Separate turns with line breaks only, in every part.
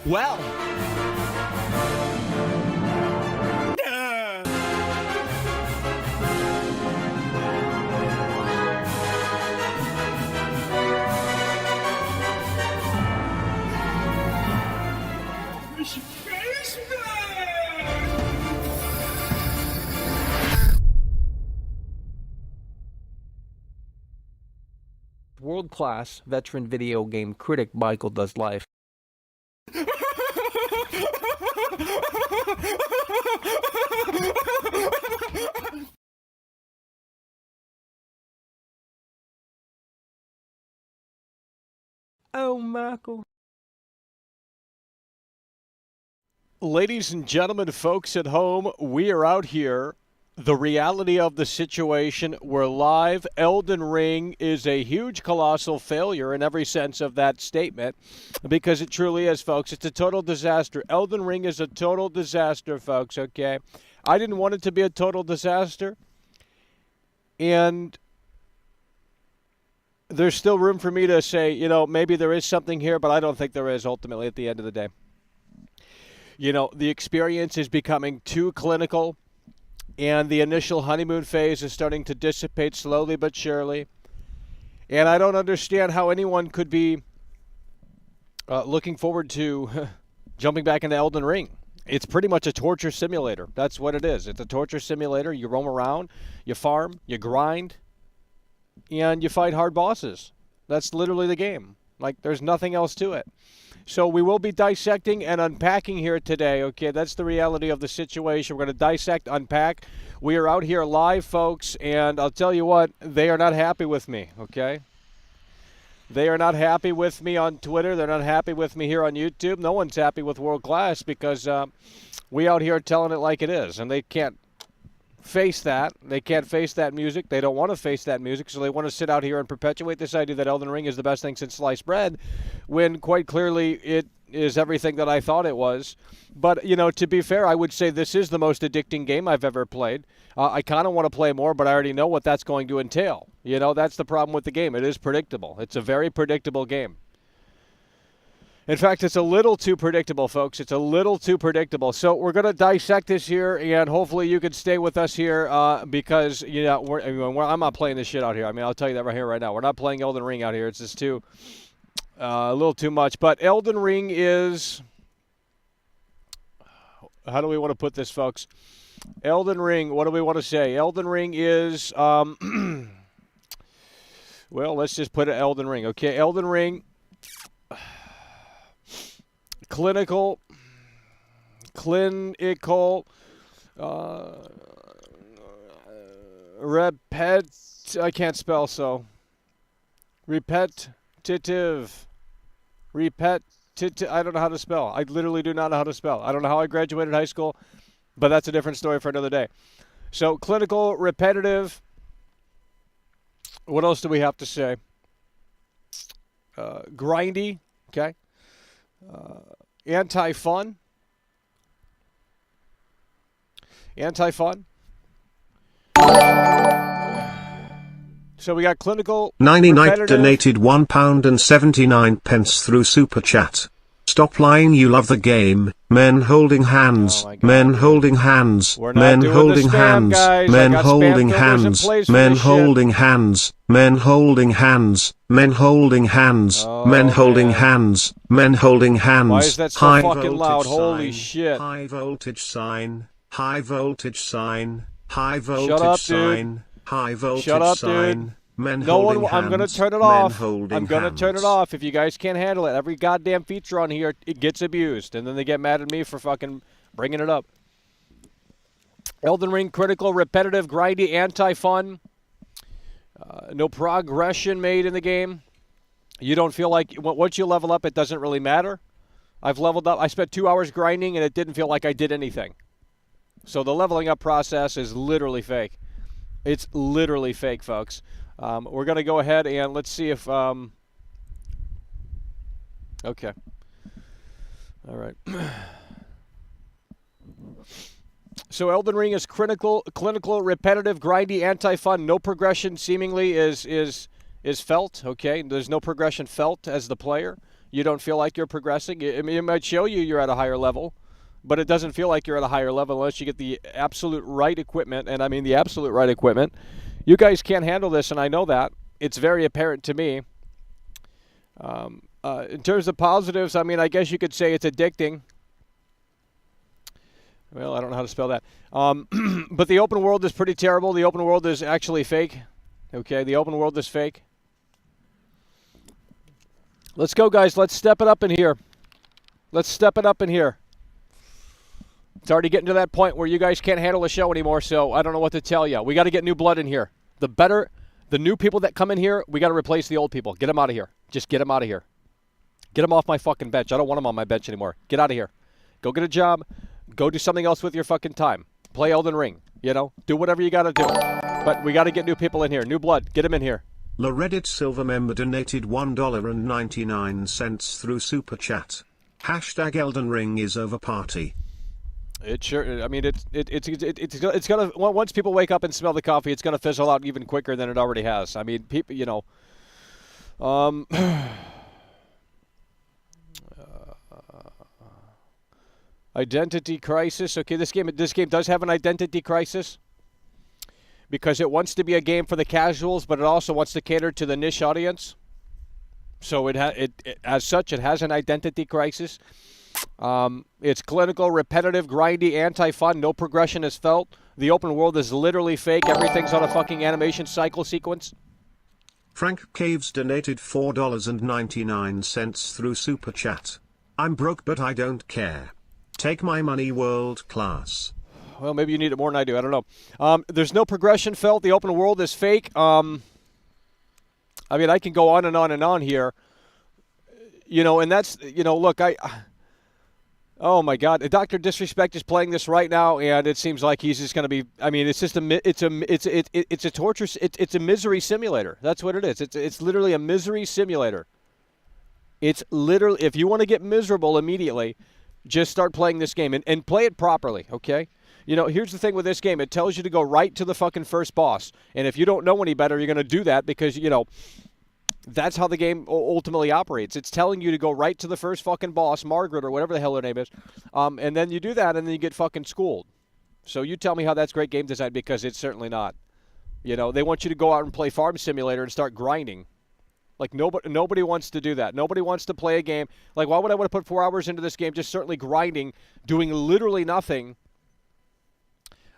Well.
World-class veteran video game critic Michael Does Life. Oh, Michael.
Ladies and gentlemen, folks at home, we are out here. The reality of the situation, we're live. Elden Ring is a huge, colossal failure in every sense of that statement, because it truly is, folks. It's a total disaster. Elden Ring is a total disaster, folks, okay? I didn't want it to be a total disaster, and there's still room for me to say, you know, maybe there is something here, but I don't think there is ultimately at the end of the day. You know, the experience is becoming too clinical. And the initial honeymoon phase is starting to dissipate slowly but surely. And I don't understand how anyone could be looking forward to jumping back into Elden Ring. It's pretty much a torture simulator. That's what it is. It's a torture simulator. You roam around, you farm, you grind, and you fight hard bosses. That's literally the game. Like, there's nothing else to it. So we will be dissecting and unpacking here today, okay? That's the reality of the situation. We're going to dissect, unpack. We are out here live, folks, and I'll tell you what, they are not happy with me, okay? They are not happy with me on Twitter. They're not happy with me here on YouTube. No one's happy with World Class because we out here telling it like it is, and they can't face that. They can't face that music. They don't want to face that music, so they want to sit out here and perpetuate this idea that Elden Ring is the best thing since sliced bread, when quite clearly it is everything that I thought it was. But, you know, to be fair, I would say this is the most addicting game I've ever played. I kind of want to play more, but I already know what that's going to entail. You know, that's the problem with the game. It is predictable. It's a very predictable game. In fact, it's a little too predictable, folks. It's a little too predictable. So we're going to dissect this here, and hopefully you can stay with us here because, you know, I'm not playing this shit out here. I mean, I'll tell you that right here, right now. We're not playing Elden Ring out here. It's just a little too much. But Elden Ring is, how do we want to put this, folks? Elden Ring, what do we want to say? Elden Ring is, well, let's just put it Elden Ring. Okay, Elden Ring. Clinical, I can't spell, so, repetitive, I don't know how to spell. I literally do not know how to spell. I don't know how I graduated high school, but that's a different story for another day. So, clinical, repetitive, what else do we have to say? Grindy, okay. Anti-fun. So we got clinical.
99 donated £1.79 through Super Chat. Stop lying, you love the game. Men holding hands, men holding hands, men holding hands, men holding hands, men holding hands, men holding hands, men holding hands, men holding hands, men holding hands.
Why is that so fucking loud? Holy shit.
High voltage sign, high voltage sign, high voltage sign, high voltage sign.
No one. I'm gonna turn it off. I'm gonna turn it off. If you guys can't handle it, every goddamn feature on here, it gets abused, and then they get mad at me for fucking bringing it up. Elden Ring, critical, repetitive, grindy, anti-fun. No progression made in the game. You don't feel like once you level up, it doesn't really matter. I've leveled up. I spent 2 hours grinding, and it didn't feel like I did anything. So the leveling up process is literally fake. It's literally fake, folks. We're going to go ahead and let's see if, okay. All right. So Elden Ring is clinical, repetitive, grindy, anti-fun. No progression seemingly is felt, okay? There's no progression felt as the player. You don't feel like you're progressing. I mean, it might show you're at a higher level, but it doesn't feel like you're at a higher level unless you get the absolute right equipment, and I mean the absolute right equipment. You guys can't handle this, and I know that. It's very apparent to me. In terms of positives, I mean, I guess you could say it's addicting. Well, I don't know how to spell that. But the open world is pretty terrible. The open world is actually fake. Okay, the open world is fake. Let's go, guys. Let's step it up in here. Let's step it up in here. It's already getting to that point where you guys can't handle the show anymore, so I don't know what to tell you. We got to get new blood in here. The new people that come in here, we got to replace the old people. Get them out of here. Just get them out of here. Get them off my fucking bench. I don't want them on my bench anymore. Get out of here. Go get a job. Go do something else with your fucking time. Play Elden Ring. You know, do whatever you got to do. But we got to get new people in here. New blood. Get them in here.
La Reddit Silver member donated $1.99 through Super Chat. Hashtag Elden Ring is over party.
It sure. I mean, it's gonna. Once people wake up and smell the coffee, it's gonna fizzle out even quicker than it already has. I mean, people, you know. Identity crisis. Okay, this game does have an identity crisis because it wants to be a game for the casuals, but it also wants to cater to the niche audience. So as such, it has an identity crisis. It's clinical, repetitive, grindy, anti-fun. No progression is felt. The open world is literally fake. Everything's on a fucking animation cycle sequence.
Frank Caves donated $4.99 through Super Chat. I'm broke but I don't care. Take my money, world class.
Well, maybe you need it more than I do. I don't know. There's no progression felt. The open world is fake. I mean, I can go on and on and on here. You know, and that's, you know, look, oh my God, Dr. Disrespect is playing this right now, and it seems like he's just going to be. I mean, it's just it's a torture. It's a misery simulator. That's what it is. It's literally a misery simulator. It's literally, if you want to get miserable immediately, just start playing this game and play it properly. Okay. You know, here's the thing with this game. It tells you to go right to the fucking first boss. And if you don't know any better, you're going to do that because, you know, that's how the game ultimately operates. It's telling you to go right to the first fucking boss, Margaret or whatever the hell her name is. And then you do that and then you get fucking schooled. So you tell me how that's great game design, because it's certainly not. You know, they want you to go out and play Farm Simulator and start grinding. Like, nobody wants to do that. Nobody wants to play a game. Like, why would I want to put 4 hours into this game just certainly grinding, doing literally nothing,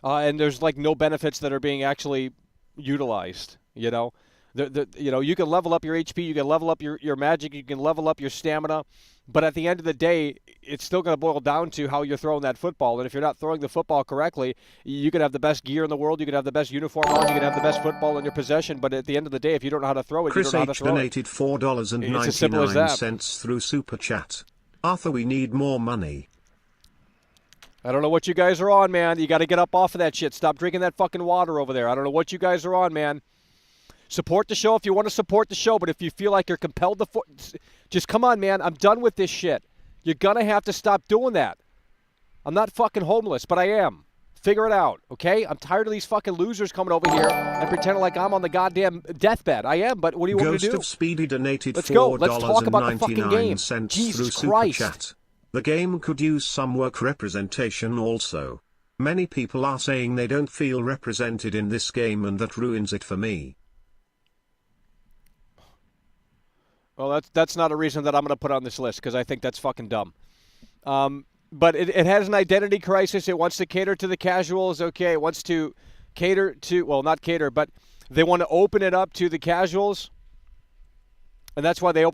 and there's, like, no benefits that are being actually utilized, you know? You know, you can level up your HP, you can level up your magic, you can level up your stamina, but at the end of the day, it's still going to boil down to how you're throwing that football. And if you're not throwing the football correctly, you can have the best gear in the world, you can have the best uniform on, you can have the best football in your possession, but at the end of the day, if you don't know how to throw it, you don't know how to throw it.
Chris H donated $4.99 through Super Chat. Arthur, we need more money.
I don't know what you guys are on, man. You got to get up off of that shit. Stop drinking that fucking water over there. I don't know what you guys are on, man. Support the show if you want to support the show, but if you feel like you're compelled to, just come on, man. I'm done with this shit. You're going to have to stop doing that. I'm not fucking homeless, but I am. Figure it out, okay? I'm tired of these fucking losers coming over here and pretending like I'm on the goddamn deathbed. I am, but what do you want me to do?
Ghost of Speedy donated
Let's go. Let's talk about the fucking game.
Jesus
through Christ.
Super Chat. The game could use some work representation also. Many people are saying they don't feel represented in this game, and that ruins it for me.
Well, that's not a reason that I'm going to put on this list, because I think that's fucking dumb. But it has an identity crisis. It wants to cater to the casuals. Okay, it wants to cater to, well, not cater, but they want to open it up to the casuals. And that's why they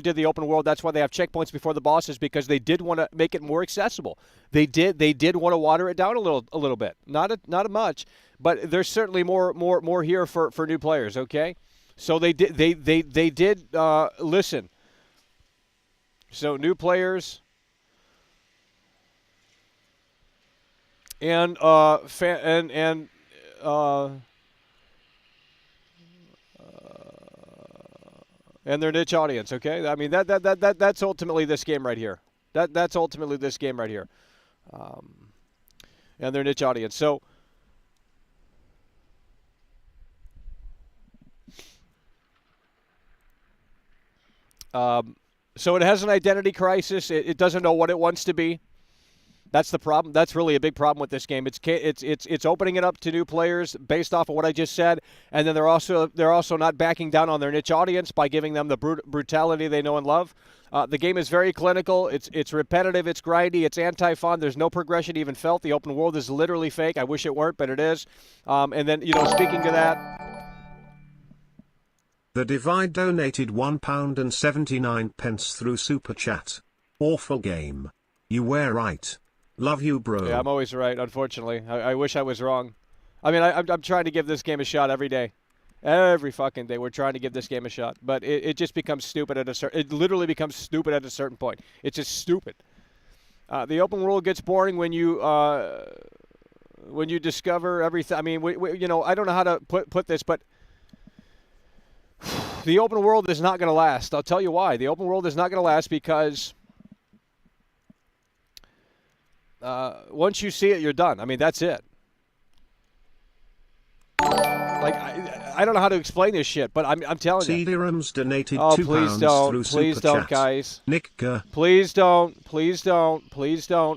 did the open world. That's why they have checkpoints before the bosses, because they did want to make it more accessible. They did want to water it down a little bit. Not much, but there's certainly more here for new players, okay? So they did listen. So new players and their niche audience, okay? I mean, that's ultimately this game right here. That's ultimately this game right here. And their niche audience. So So it has an identity crisis. It doesn't know what it wants to be. That's the problem. That's really a big problem with this game. It's opening it up to new players based off of what I just said, and then they're also not backing down on their niche audience by giving them the brutality they know and love. The game is very clinical. It's repetitive. It's grindy. It's anti-fun. There's no progression even felt. The open world is literally fake. I wish it weren't, but it is. And then speaking to that.
The Divide donated £1.79 through Super Chat. Awful game. You were right. Love you, bro.
Yeah, I'm always right, unfortunately. I wish I was wrong. I mean, I'm trying to give this game a shot every day. Every fucking day we're trying to give this game a shot. But it just becomes stupid it literally becomes stupid at a certain point. It's just stupid. The open world gets boring when you discover everything. I mean, I don't know how to put this, but the open world is not going to last. I'll tell you why. The open world is not going to last because once you see it, you're done. I mean, that's it. Like, I don't know how to explain this shit, but I'm telling you.
CD-ROMs donated £2 through
please
Super
don't,
Chat.
guys.
Nick,
please don't.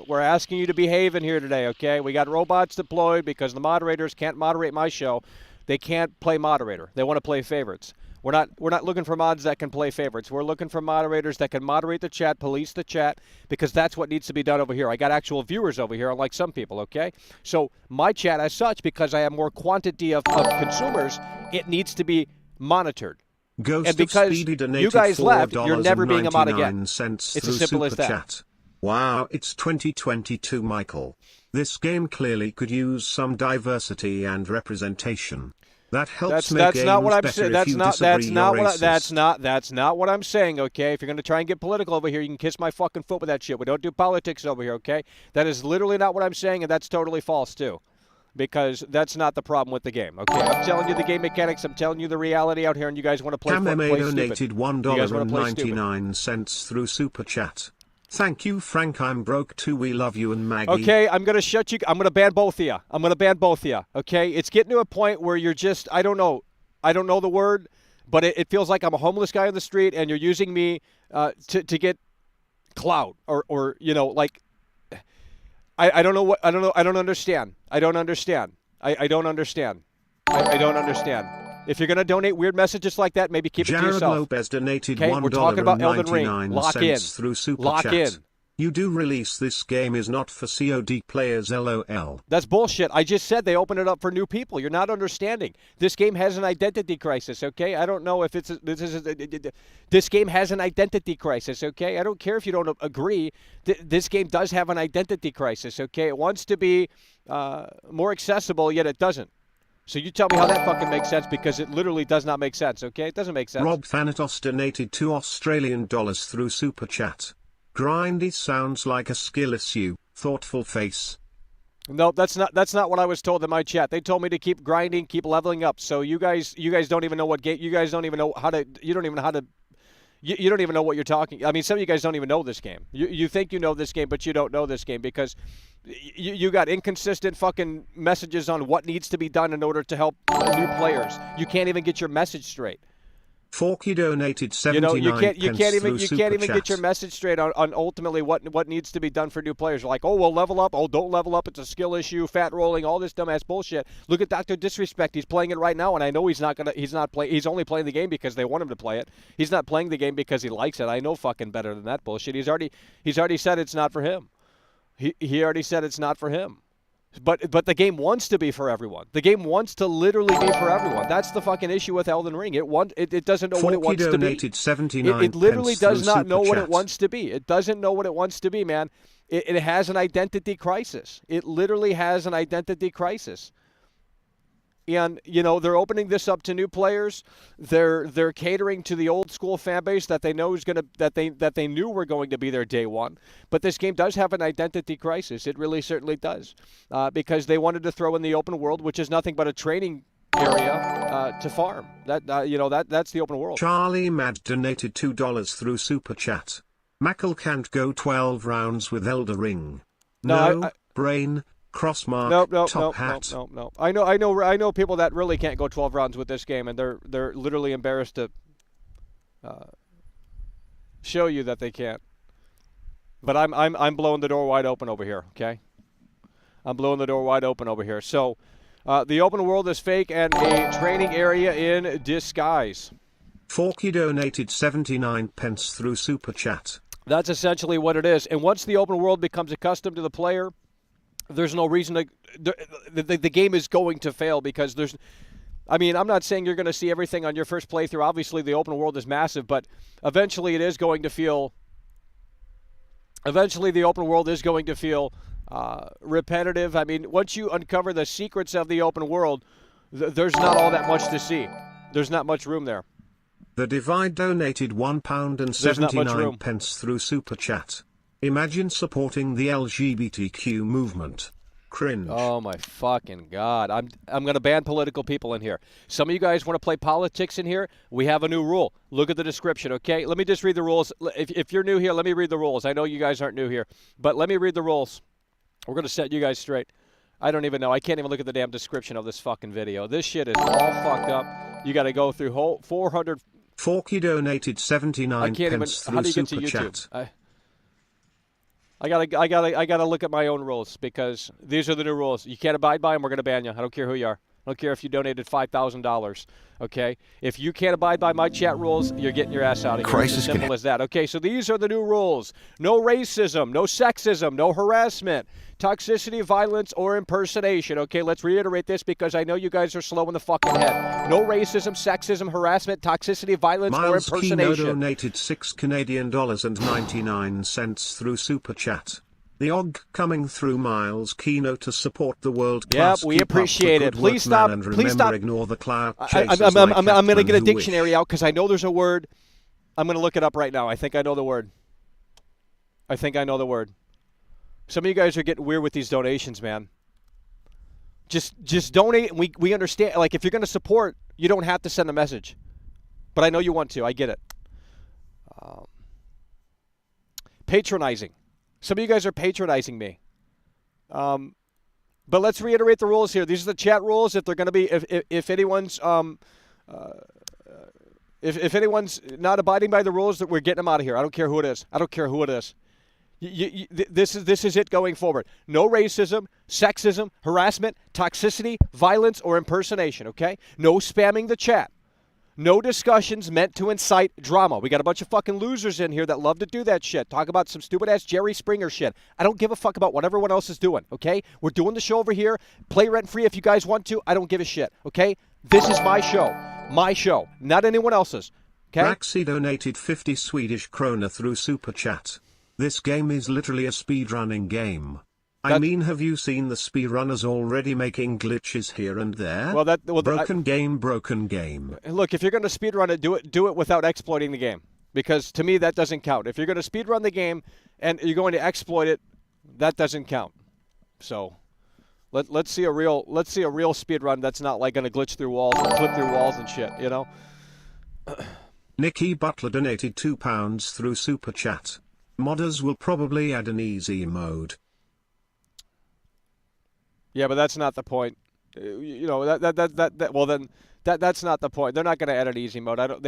We're asking you to behave in here today, okay? We got robots deployed because the moderators can't moderate my show. They can't play moderator. They want to play favorites. We're not looking for mods that can play favorites. We're looking for moderators that can moderate the chat, police the chat, because that's what needs to be done over here. I got actual viewers over here, unlike some people, okay? So my chat as such, because I have more quantity of consumers, it needs to be monitored.
Ghost
and because you guys left, you're never being a mod again.
It's
as simple as that.
Chat. Wow, it's 2022, Michael. This game clearly could use some diversity and representation. That helps make games
not what I'm
better
saying.
That's
not what I'm saying, okay? If you're going to try and get political over here, you can kiss my fucking foot with that shit. We don't do politics over here, okay? That is literally not what I'm saying, and that's totally false, too. Because that's not the problem with the game, okay? I'm telling you the game mechanics. I'm telling you the reality out here, and you guys want to play stupid.
donated $1.99 through Super Chat. Thank you, Frank. I'm broke too. We love you and Maggie.
Okay, I'm going to shut you. I'm going to ban both of you. Okay? It's getting to a point where you're just, I don't know the word, but it feels like I'm a homeless guy on the street and you're using me to get clout or like, I don't know. I don't understand. I don't understand. If you're going to donate weird messages like that, maybe keep it to yourself.
Jared Lopez donated $1.99 through Super Chat. You do realize this game is not for COD players, LOL.
That's bullshit. I just said they open it up for new people. You're not understanding. This game has an identity crisis, okay? I don't know if this game has an identity crisis, okay? I don't care if you don't agree. This game does have an identity crisis, okay? It wants to be more accessible, yet it doesn't. So you tell me how that fucking makes sense, because it literally does not make sense, okay? It doesn't make sense.
Rob Thanatos donated $2 through Super Chat. Grindy sounds like a skill issue. Thoughtful face.
No, that's not what I was told in my chat. They told me to keep grinding, keep leveling up. So you guys don't even know what game. You guys don't even know how to. You don't even know how to. You don't even know what you're talking. I mean, some of you guys don't even know this game. You think you know this game, but you don't know this game because you got inconsistent fucking messages on what needs to be done in order to help new players. You can't even get your message straight.
Forky donated 79
you can't even
Chat.
get your message straight on ultimately what needs to be done for new players. Like, oh, well, level up. Oh, don't level up. It's a skill issue. Fat rolling. All this dumbass bullshit. Look at Dr. Disrespect. He's playing it right now, and I know he's only playing the game because they want him to play it. He's not playing the game because he likes it. I know fucking better than that bullshit. He's already said it's not for him. He already said it's not for him. But the game wants to be for everyone. The game wants to literally be for everyone. That's the fucking issue with Elden Ring. It doesn't know what it wants to be. It literally does not know what it wants to be. It doesn't know what it wants to be, man. It has an identity crisis. It literally has an identity crisis. And they're opening this up to new players. They're catering to the old school fan base that they know is that they knew were going to be there day one. But this game does have an identity crisis. It really certainly does, because they wanted to throw in the open world, which is nothing but a training area to farm. That's the open world.
Charlie Mad donated $2 through Super Chat. Mackle can't go 12 rounds with Elden Ring. No, brain. Crossmark, top hat.
No. I know people that really can't go 12 rounds with this game, and they're literally embarrassed to Show you that they can't. But I'm blowing the door wide open over here, okay? I'm blowing the door wide open over here. So the open world is fake and a training area in disguise.
Forky donated 79 pence through Super Chat.
That's essentially what it is. And once the open world becomes accustomed to the player, there's no reason to the game is going to fail because there's I mean, I'm not saying you're going to see everything on your first playthrough. Obviously, the open world is massive, but eventually it is going to feel repetitive. I mean, once you uncover the secrets of the open world, there's not all that much to see. There's not much room there.
The Divide donated £1.79 through Super Chat. Imagine supporting the LGBTQ movement. Cringe.
Oh my fucking God. I'm going to ban political people in here. Some of you guys want to play politics in here? We have a new rule. Look at the description, okay? Let me just read the rules. If you're new here, let me read the rules. I know you guys aren't new here, but let me read the rules. We're going to set you guys straight. I don't even know. I can't even look at the damn description of this fucking video. This shit is all fucked up. You got to go through whole 400.
Forky donated 79 pence through Super Chat.
I gotta look at my own rules because these are the new rules. You can't abide by them, we're gonna ban you. I don't care who you are. I don't care if you donated $5,000. Okay, if you can't abide by my chat rules, you're getting your ass out of here. It's as simple as that. Okay, so these are the new rules: no racism, no sexism, no harassment, toxicity, violence, or impersonation. Okay, let's reiterate this because I know you guys are slow in the fucking head. No racism, sexism, harassment, toxicity, violence, or impersonation.
Miles Kino donated $6.99 through Super Chat. The OG coming through Miles Kino to support the world class.
Yep, we appreciate it. Please stop. Please stop.
Ignore the cloud
I'm going to get a dictionary out because I know there's a word. I'm going to look it up right now. I think I know the word. Some of you guys are getting weird with these donations, man. Just donate, and we understand. Like, if you're going to support, you don't have to send a message. But I know you want to. I get it. Patronizing. Some of you guys are patronizing me. But let's reiterate the rules here. These are the chat rules. If they're going to be, if anyone's if anyone's not abiding by the rules, that we're getting them out of here. I don't care who it is. This is it going forward. No racism, sexism, harassment, toxicity, violence, or impersonation. Okay? No spamming the chat. No discussions meant to incite drama. We got a bunch of fucking losers in here that love to do that shit. Talk about some stupid-ass Jerry Springer shit. I don't give a fuck about what everyone else is doing, okay? We're doing the show over here. Play rent-free if you guys want to. I don't give a shit, okay? This is my show. My show, not anyone else's, okay?
Raxi donated 50 Swedish krona through Super Chat. This game is literally a speedrunning game. I mean, have you seen the speedrunners already making glitches here and there? Broken game.
Look, if you're going to speedrun it, do it without exploiting the game. Because to me, that doesn't count. If you're going to speedrun the game and you're going to exploit it, that doesn't count. So let's see a real speedrun that's not like going to glitch through walls and flip through walls and shit, you know?
Nikki Butler donated £2 through Super Chat. Modders will probably add an easy mode.
Yeah, but that's not the point. You know, that's not the point. They're not going to add an easy mode. I don't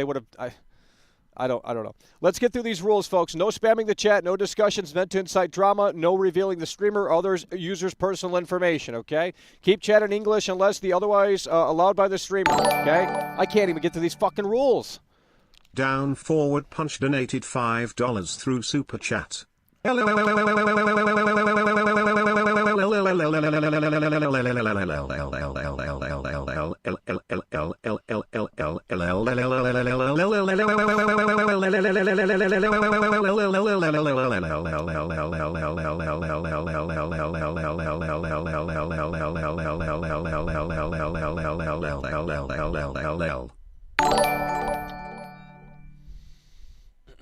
know. Let's get through these rules, folks. No spamming the chat, no discussions meant to incite drama, no revealing the streamer or others users' personal information, okay? Keep chat in English unless the otherwise allowed by the streamer, okay? I can't even get to these fucking rules.
Down Forward Punch donated $5 through Super Chat.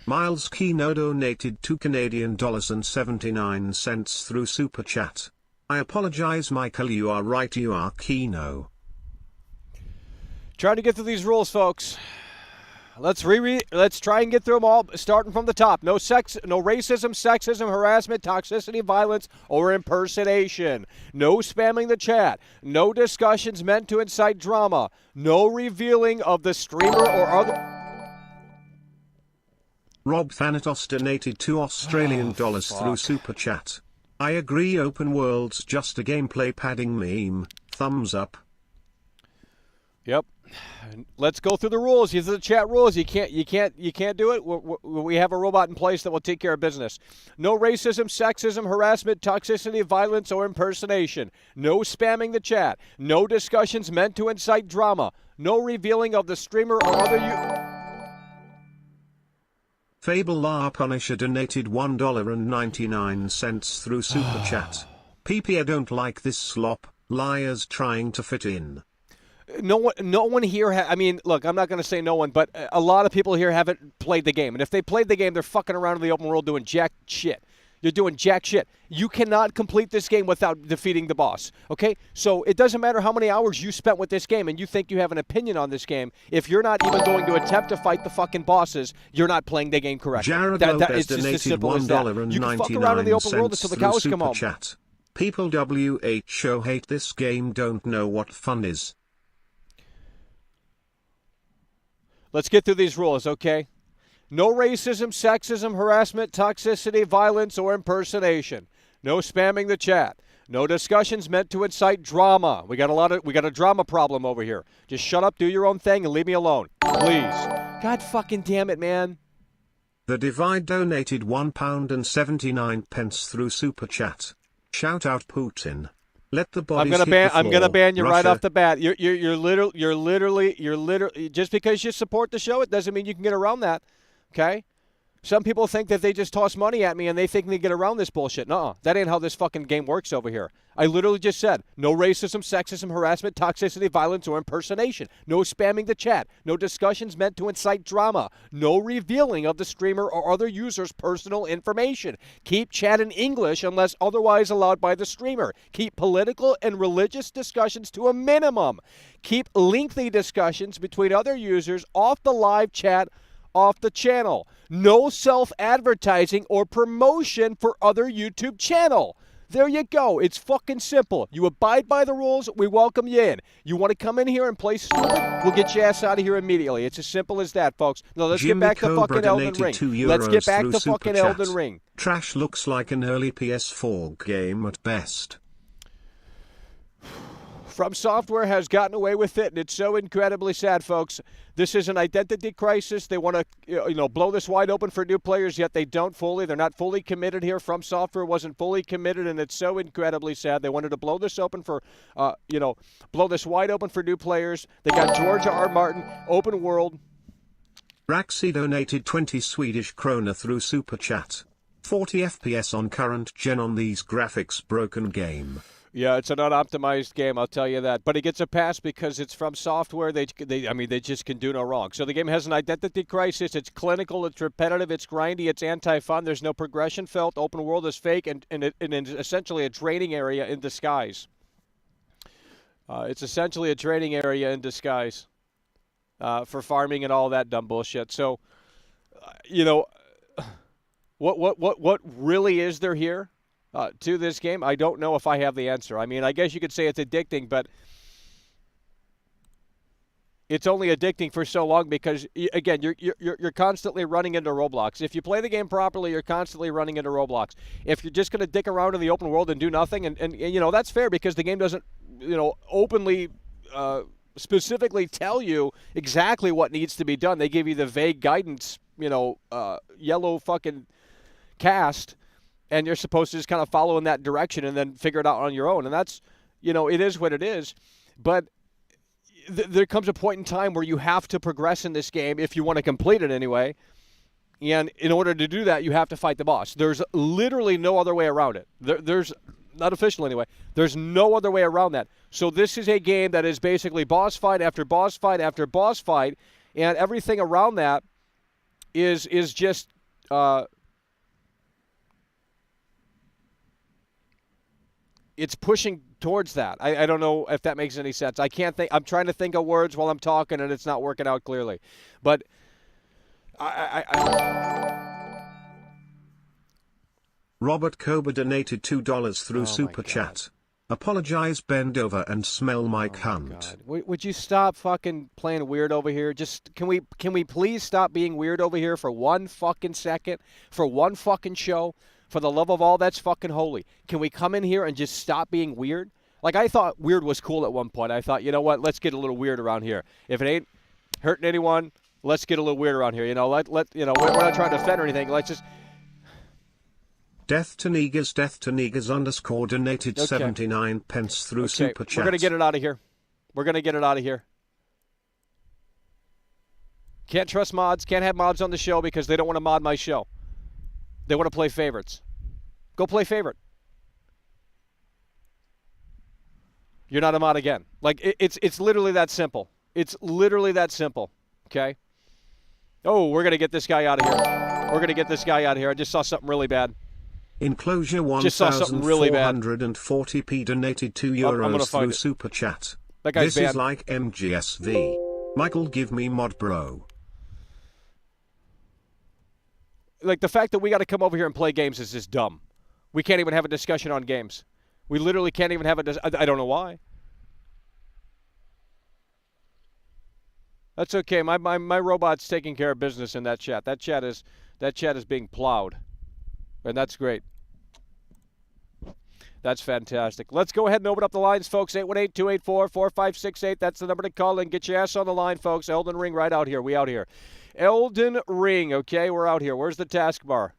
Miles Kino donated $2.79 through Super Chat. I apologize, Michael, you are right, you are Kino.
Trying to get through these rules, folks. Let's try and get through them all, starting from the top. No racism, sexism, harassment, toxicity, violence, or impersonation. No spamming the chat. No discussions meant to incite drama. No revealing of the streamer or other...
Rob Thanatos donated $2 through Super Chat. I agree, open world's just a gameplay padding meme. Thumbs up.
Yep. Let's go through the rules. These are the chat rules. You can't do it. We have a robot in place that will take care of business. No racism, sexism, harassment, toxicity, violence, or impersonation. No spamming the chat. No discussions meant to incite drama. No revealing of the streamer or other
Fable La Punisher donated $1.99 through Super Chat. PP, I don't like this slop. Liars trying to fit in.
No one here. I mean, look, I'm not going to say no one, but a lot of people here haven't played the game. And if they played the game, they're fucking around in the open world doing jack shit. You're doing jack shit. You cannot complete this game without defeating the boss, okay? So it doesn't matter how many hours you spent with this game and you think you have an opinion on this game. If you're not even going to attempt to fight the fucking bosses, you're not playing the game correctly.
Jared Lopez donated $1.99
you can fuck around in the open world until the cows come home.
Chat. People WHO hate this game, don't know what fun is.
Let's get through these rules, okay? No racism, sexism, harassment, toxicity, violence, or impersonation. No spamming the chat. No discussions meant to incite drama. We got a drama problem over here. Just shut up, do your own thing, and leave me alone, please. God fucking damn it, man.
The Divide donated £1.79 through Super Chat. Shout out Putin. Let the bodies hit the floor.
I'm gonna ban you
Russia.
right off the bat. You're literally just because you support the show, it doesn't mean you can get around that. Okay? Some people think that they just toss money at me and they think they get around this bullshit. Nuh-uh. That ain't how this fucking game works over here. I literally just said, no racism, sexism, harassment, toxicity, violence, or impersonation. No spamming the chat. No discussions meant to incite drama. No revealing of the streamer or other user's personal information. Keep chat in English unless otherwise allowed by the streamer. Keep political and religious discussions to a minimum. Keep lengthy discussions between other users off the live chat off the channel. No self-advertising or promotion for other YouTube channel. There you go. It's fucking simple. You abide by the rules, we welcome you in. You want to come in here and play stupid, we'll get your ass out of here immediately. It's as simple as that, folks. Now let's get back to fucking Elden Ring. Let's get back to fucking Elden Ring.
Trash looks like an early PS4 game at best.
From Software has gotten away with it, and it's so incredibly sad, folks. This is an identity crisis. They want to, blow this wide open for new players, yet they don't fully. They're not fully committed here. From Software wasn't fully committed, and it's so incredibly sad. They wanted to blow this open for, blow this wide open for new players. They got George R. Martin, open world.
Raxi donated 20 Swedish krona through Super Chat. 40 FPS on current gen on these graphics broken game.
Yeah, it's an unoptimized game, I'll tell you that. But it gets a pass because it's From Software. They just can do no wrong. So the game has an identity crisis. It's clinical. It's repetitive. It's grindy. It's anti-fun. There's no progression felt. Open world is fake and it's essentially a training area in disguise. It's essentially a training area in disguise for farming and all that dumb bullshit. So, what really is there here? To this game, I don't know if I have the answer. I mean, I guess you could say it's addicting, but it's only addicting for so long because, again, you're constantly running into roadblocks. If you play the game properly, you're constantly running into roadblocks. If you're just going to dick around in the open world and do nothing, and that's fair because the game doesn't, openly, specifically tell you exactly what needs to be done. They give you the vague guidance, yellow fucking cast. And you're supposed to just kind of follow in that direction and then figure it out on your own. And that's, it is what it is. But there comes a point in time where you have to progress in this game if you want to complete it anyway. And in order to do that, you have to fight the boss. There's literally no other way around it. There's, not official anyway, there's no other way around that. So this is a game that is basically boss fight after boss fight after boss fight. And everything around that is just... It's pushing towards that. I don't know if that makes any sense. I can't think. I'm trying to think of words while I'm talking, and it's not working out clearly. But
Robert Kober donated $2 through Super Chat. Apologize, bend over and smell my
Oh
cunt.
Would you stop fucking playing weird over here? Just can we please stop being weird over here for 1 fucking second, for 1 fucking show, for the love of all that's fucking holy? Can we come in here and just stop being weird? Like, I thought weird was cool at one point. I thought, you know what? Let's get a little weird around here. If it ain't hurting anyone, let's get a little weird around here. You know, we're not trying to offend or anything. Let's just.
Death to Negas _ donated 79 pence through Super Chat.
We're going to get it out of here. We're going to get it out of here. Can't trust mods. Can't have mods on the show because they don't want to mod my show. They want to play favorites. Go play favorite. You're not a mod again. Like, it's literally that simple. It's literally that simple. Okay? Oh, we're going to get this guy out of here. We're going to get this guy out of here. I just saw something really bad.
Enclosure 1,440p donated €2 through Super Chat. This
banned.
is like MGSV. Michael, give me mod, bro.
Like, the fact that we got to come over here and play games is just dumb. We can't even have a discussion on games. We literally can't even have I don't know why. That's okay. My robot's taking care of business in that chat. That chat is being plowed. And that's great. That's fantastic. Let's go ahead and open up the lines, folks. 818-284-4568. That's the number to call in. Get your ass on the line, folks. Elden Ring right out here. We out here. Elden Ring, okay? We're out here. Where's the taskbar?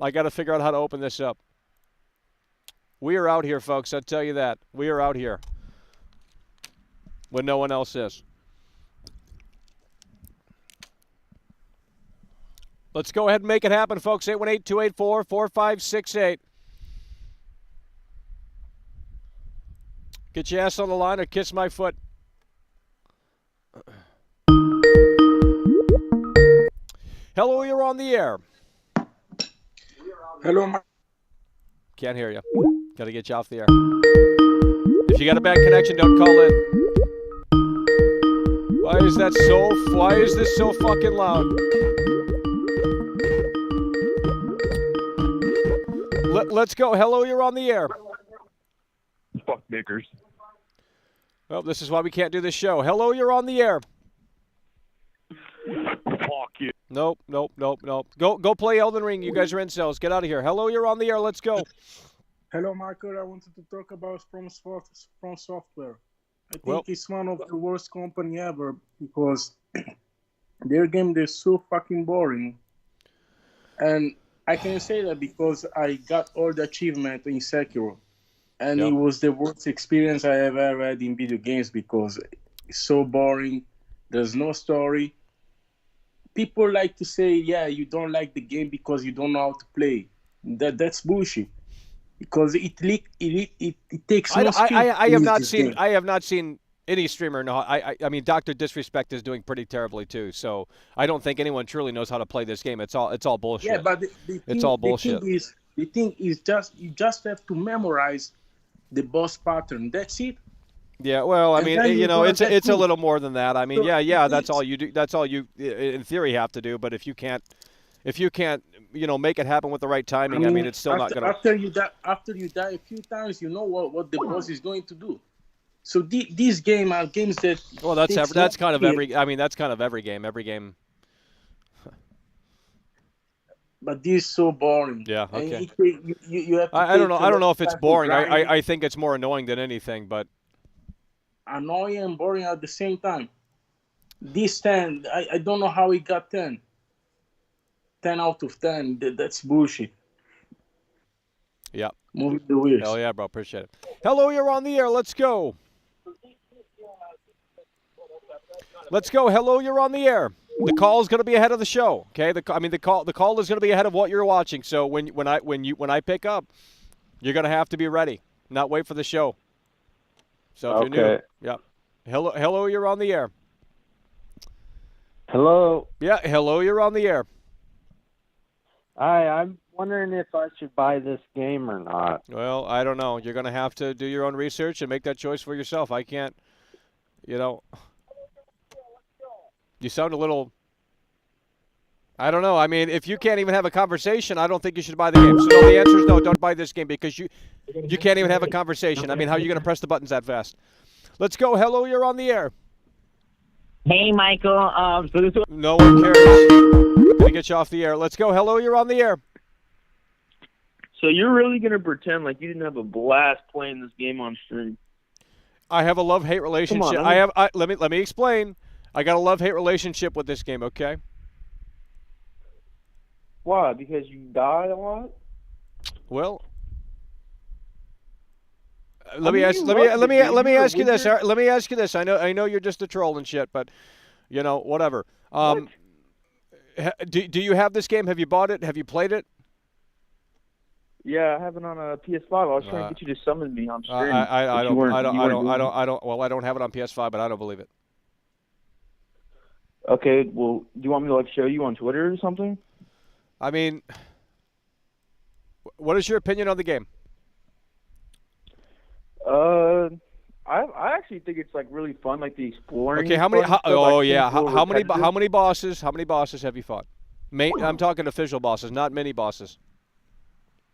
I got to figure out how to open this up. We are out here, folks. I'll tell you that. We are out here when no one else is. Let's go ahead and make it happen, folks. 818-284-4568. Get your ass on the line or kiss my foot. Hello, you're on the air.
Hello,
Can't hear you. Got to get you off the air. If you got a bad connection, don't call in. Why is this so fucking loud? Let's go. Hello, you're on the air.
Fuck Bickers.
Well, this is why we can't do this show. Hello, you're on the air.
Fuck you.
Nope. Go play Elden Ring. You guys are incels. Get out of here. Hello, you're on the air. Let's go.
Hello, Michael. I wanted to talk about From Software. I think it's one of the worst company ever because their game is so fucking boring. And I can say that because I got all the achievement in Sekiro. And it was the worst experience I have ever had in video games because it's so boring. There's no story. People like to say, yeah, you don't like the game because you don't know how to play. That's bullshit. Because it takes no skill.
I have not seen any streamer know. I mean, Dr. Disrespect is doing pretty terribly too. So I don't think anyone truly knows how to play this game. It's all bullshit.
Yeah, but
it's all bullshit.
The thing is just you just have to memorize the boss pattern. That's it.
Yeah, well, I mean, it's a little more than that. I mean, that's all you do. That's all you, in theory, have to do. But if you can't, make it happen with the right timing, I mean it's still not gonna.
After you die a few times, you know what the boss is going to do. So these games are games that.
Well, that's kind of every. I mean, that's kind of every game. Every game.
But this is so boring.
Yeah. Okay.
You have to
I don't know. I don't know if it's boring. I think it's more annoying than anything. But.
Annoying and boring at the same time. This 10, I don't know how he got 10. 10 out of 10. That's bullshit.
Yeah.
Moving the wheels.
Hell yeah, bro. Appreciate it. Hello, you're on the air. Let's go. Let's go. Hello, you're on the air. The call is going to be ahead of the show. Okay. The call is going to be ahead of what you're watching. So when I pick up, you're going to have to be ready. Not wait for the show. So if you're new, yeah. Hello, you're on the air.
Hello.
Yeah, hello, you're on the air.
Hi, I'm wondering if I should buy this game or not.
Well, I don't know. You're going to have to do your own research and make that choice for yourself. I can't, You sound a little, I don't know. I mean, if you can't even have a conversation, I don't think you should buy the game. So no, the answer is no. Don't buy this game because you can't even have a conversation. I mean, how are you going to press the buttons that fast? Let's go. Hello, you're on the air.
Hey, Michael. So this
No one cares. Gonna get you off the air. Let's go. Hello, you're on the air.
So you're really gonna pretend like you didn't have a blast playing this game on stream?
I have a love-hate relationship. Let me explain. I got a love-hate relationship with this game. Okay.
Why? Because you die a lot?
Well, let me ask you this. Let me ask you this. I know you're just a troll and shit, but you know, whatever. Do you have this game? Have you bought it? Have you played it?
Yeah, I have it on a PS5. I was trying to get you to summon me on stream.
I don't. Well, I don't have it on PS5, but I don't believe it.
Okay. Well, do you want me to show you on Twitter or something?
I mean, what is your opinion on the game?
I actually think it's really fun, the exploring.
Okay, how many bosses? How many bosses have you fought? I'm talking official bosses, not mini bosses.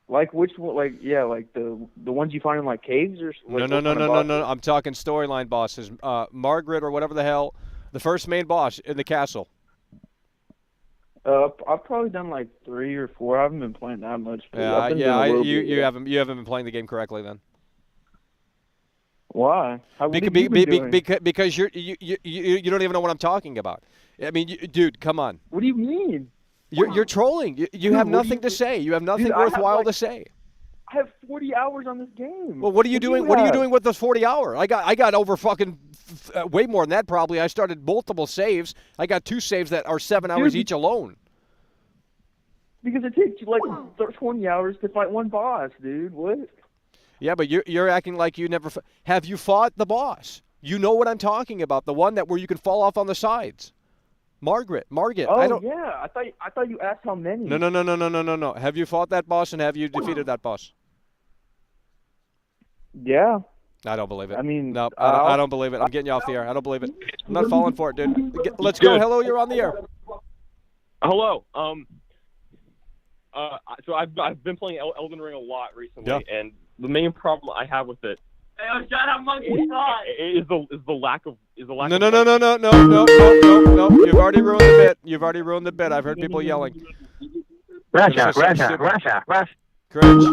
Like which one? The ones you find in caves or?
No. I'm talking storyline bosses. Margaret or whatever the hell, the first main boss in the castle.
I've probably done 3 or 4. I haven't been playing that much.
You haven't been playing the game correctly then.
Why?
Because you don't even know what I'm talking about. I mean, dude, come on.
What do you mean?
You're trolling. You have nothing to say. You have nothing worthwhile to say.
I have 40 hours on this game.
Well, what are you doing? What are you doing with those 40 hours? I got over fucking way more than that probably. I started multiple saves. I got 2 saves that are 7 hours each alone.
Because it takes you 20 hours to fight one boss, dude. What?
Yeah, but you're acting like you never have you fought the boss. You know what I'm talking about, the one where you can fall off on the sides. Margaret.
Oh, yeah. I thought you asked how many.
No. Have you fought that boss and have you defeated that boss?
Yeah.
I don't believe it.
I mean,
no, I don't believe it. I'm getting you off the air. I don't believe it. I'm not falling for it, dude. Let's go. Hello, you're on the air.
Hello. So I've been playing Elden Ring a lot recently, and the main problem I have with it is the lack of
No. You've already ruined the bit. I've heard people yelling.
Russia.
Cringe.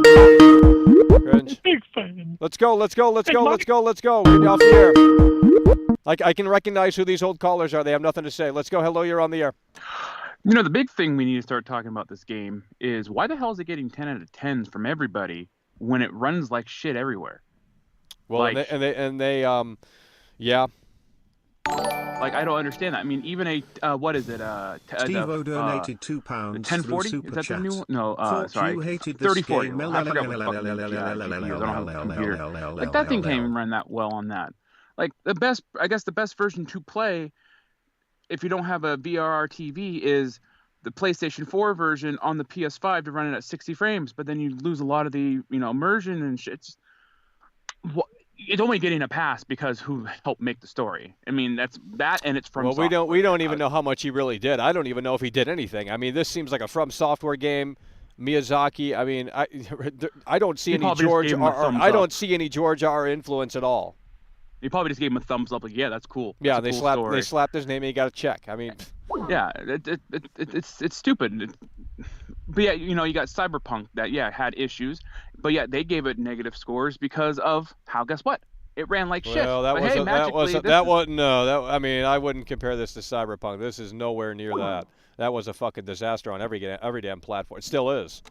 Big fan. Let's go. Get you off the air. I can recognize who these old callers are. They have nothing to say. Let's go. Hello, you're on the air.
The big thing we need to start talking about this game is why the hell is it getting 10 out of 10s from everybody when it runs like shit everywhere?
Well, yeah.
I don't understand that. I mean, even what is it?
Steve-O donated £2
1040?
Super
Is that
Chat.
the new one? No, sorry. 3040. I forgot what the fuck I don't have a computer. That thing can't even run that well on that. The best version to play, if you don't have a VRR TV, is the PlayStation 4 version on the PS5 to run it at 60 frames, but then you lose a lot of the immersion and shit. It's only getting a pass because who helped make the story. I mean, that's that, and it's from.
Well, we don't even know how much he really did. I don't even know if he did anything. I mean, this seems like a From Software game. Miyazaki. I mean, I don't see any George R. I don't see any George R. influence at all.
He probably just gave him a thumbs up, yeah, that's cool.
Yeah,
that's
they slapped his name and he got a check. I mean,
yeah, it's stupid. But yeah, you got Cyberpunk that had issues, but yeah, they gave it negative scores because of guess what? It ran like shit.
Well, I mean, I wouldn't compare this to Cyberpunk. This is nowhere near that. That was a fucking disaster on every damn platform. It still is.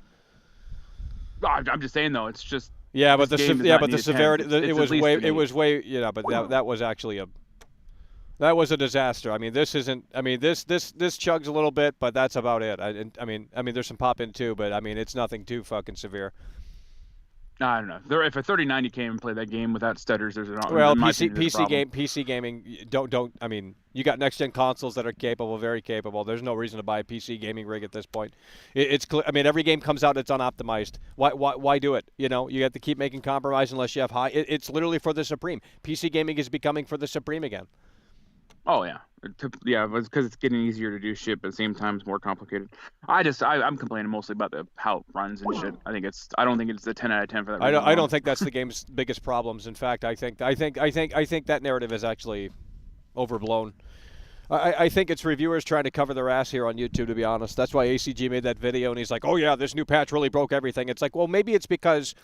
I'm just saying though, it's just.
Yeah, but the severity. It was way. Yeah, but that was actually that was a disaster. I mean, this isn't. I mean, this chugs a little bit, but that's about it. I mean, there's some pop in too, but I mean, it's nothing too fucking severe.
I don't know. If a 3090 came and played that game without stutters, there's
PC gaming. Don't. I mean, you got next gen consoles that are capable, very capable. There's no reason to buy a PC gaming rig at this point. It's clear. I mean, every game comes out, it's unoptimized. Why do it? You have to keep making compromise unless you have high. It's literally for the supreme. PC gaming is becoming for the supreme again.
Oh yeah, yeah, because it's getting easier to do shit, but at the same time it's more complicated. I'm complaining mostly about how it runs and shit. I don't think it's a 10 out of 10 for that reason.
I don't think that's the game's biggest problems. In fact, I think that narrative is actually overblown. I think it's reviewers trying to cover their ass here on YouTube, to be honest. That's why ACG made that video, and he's like, oh, yeah, this new patch really broke everything. It's like, well, maybe it's because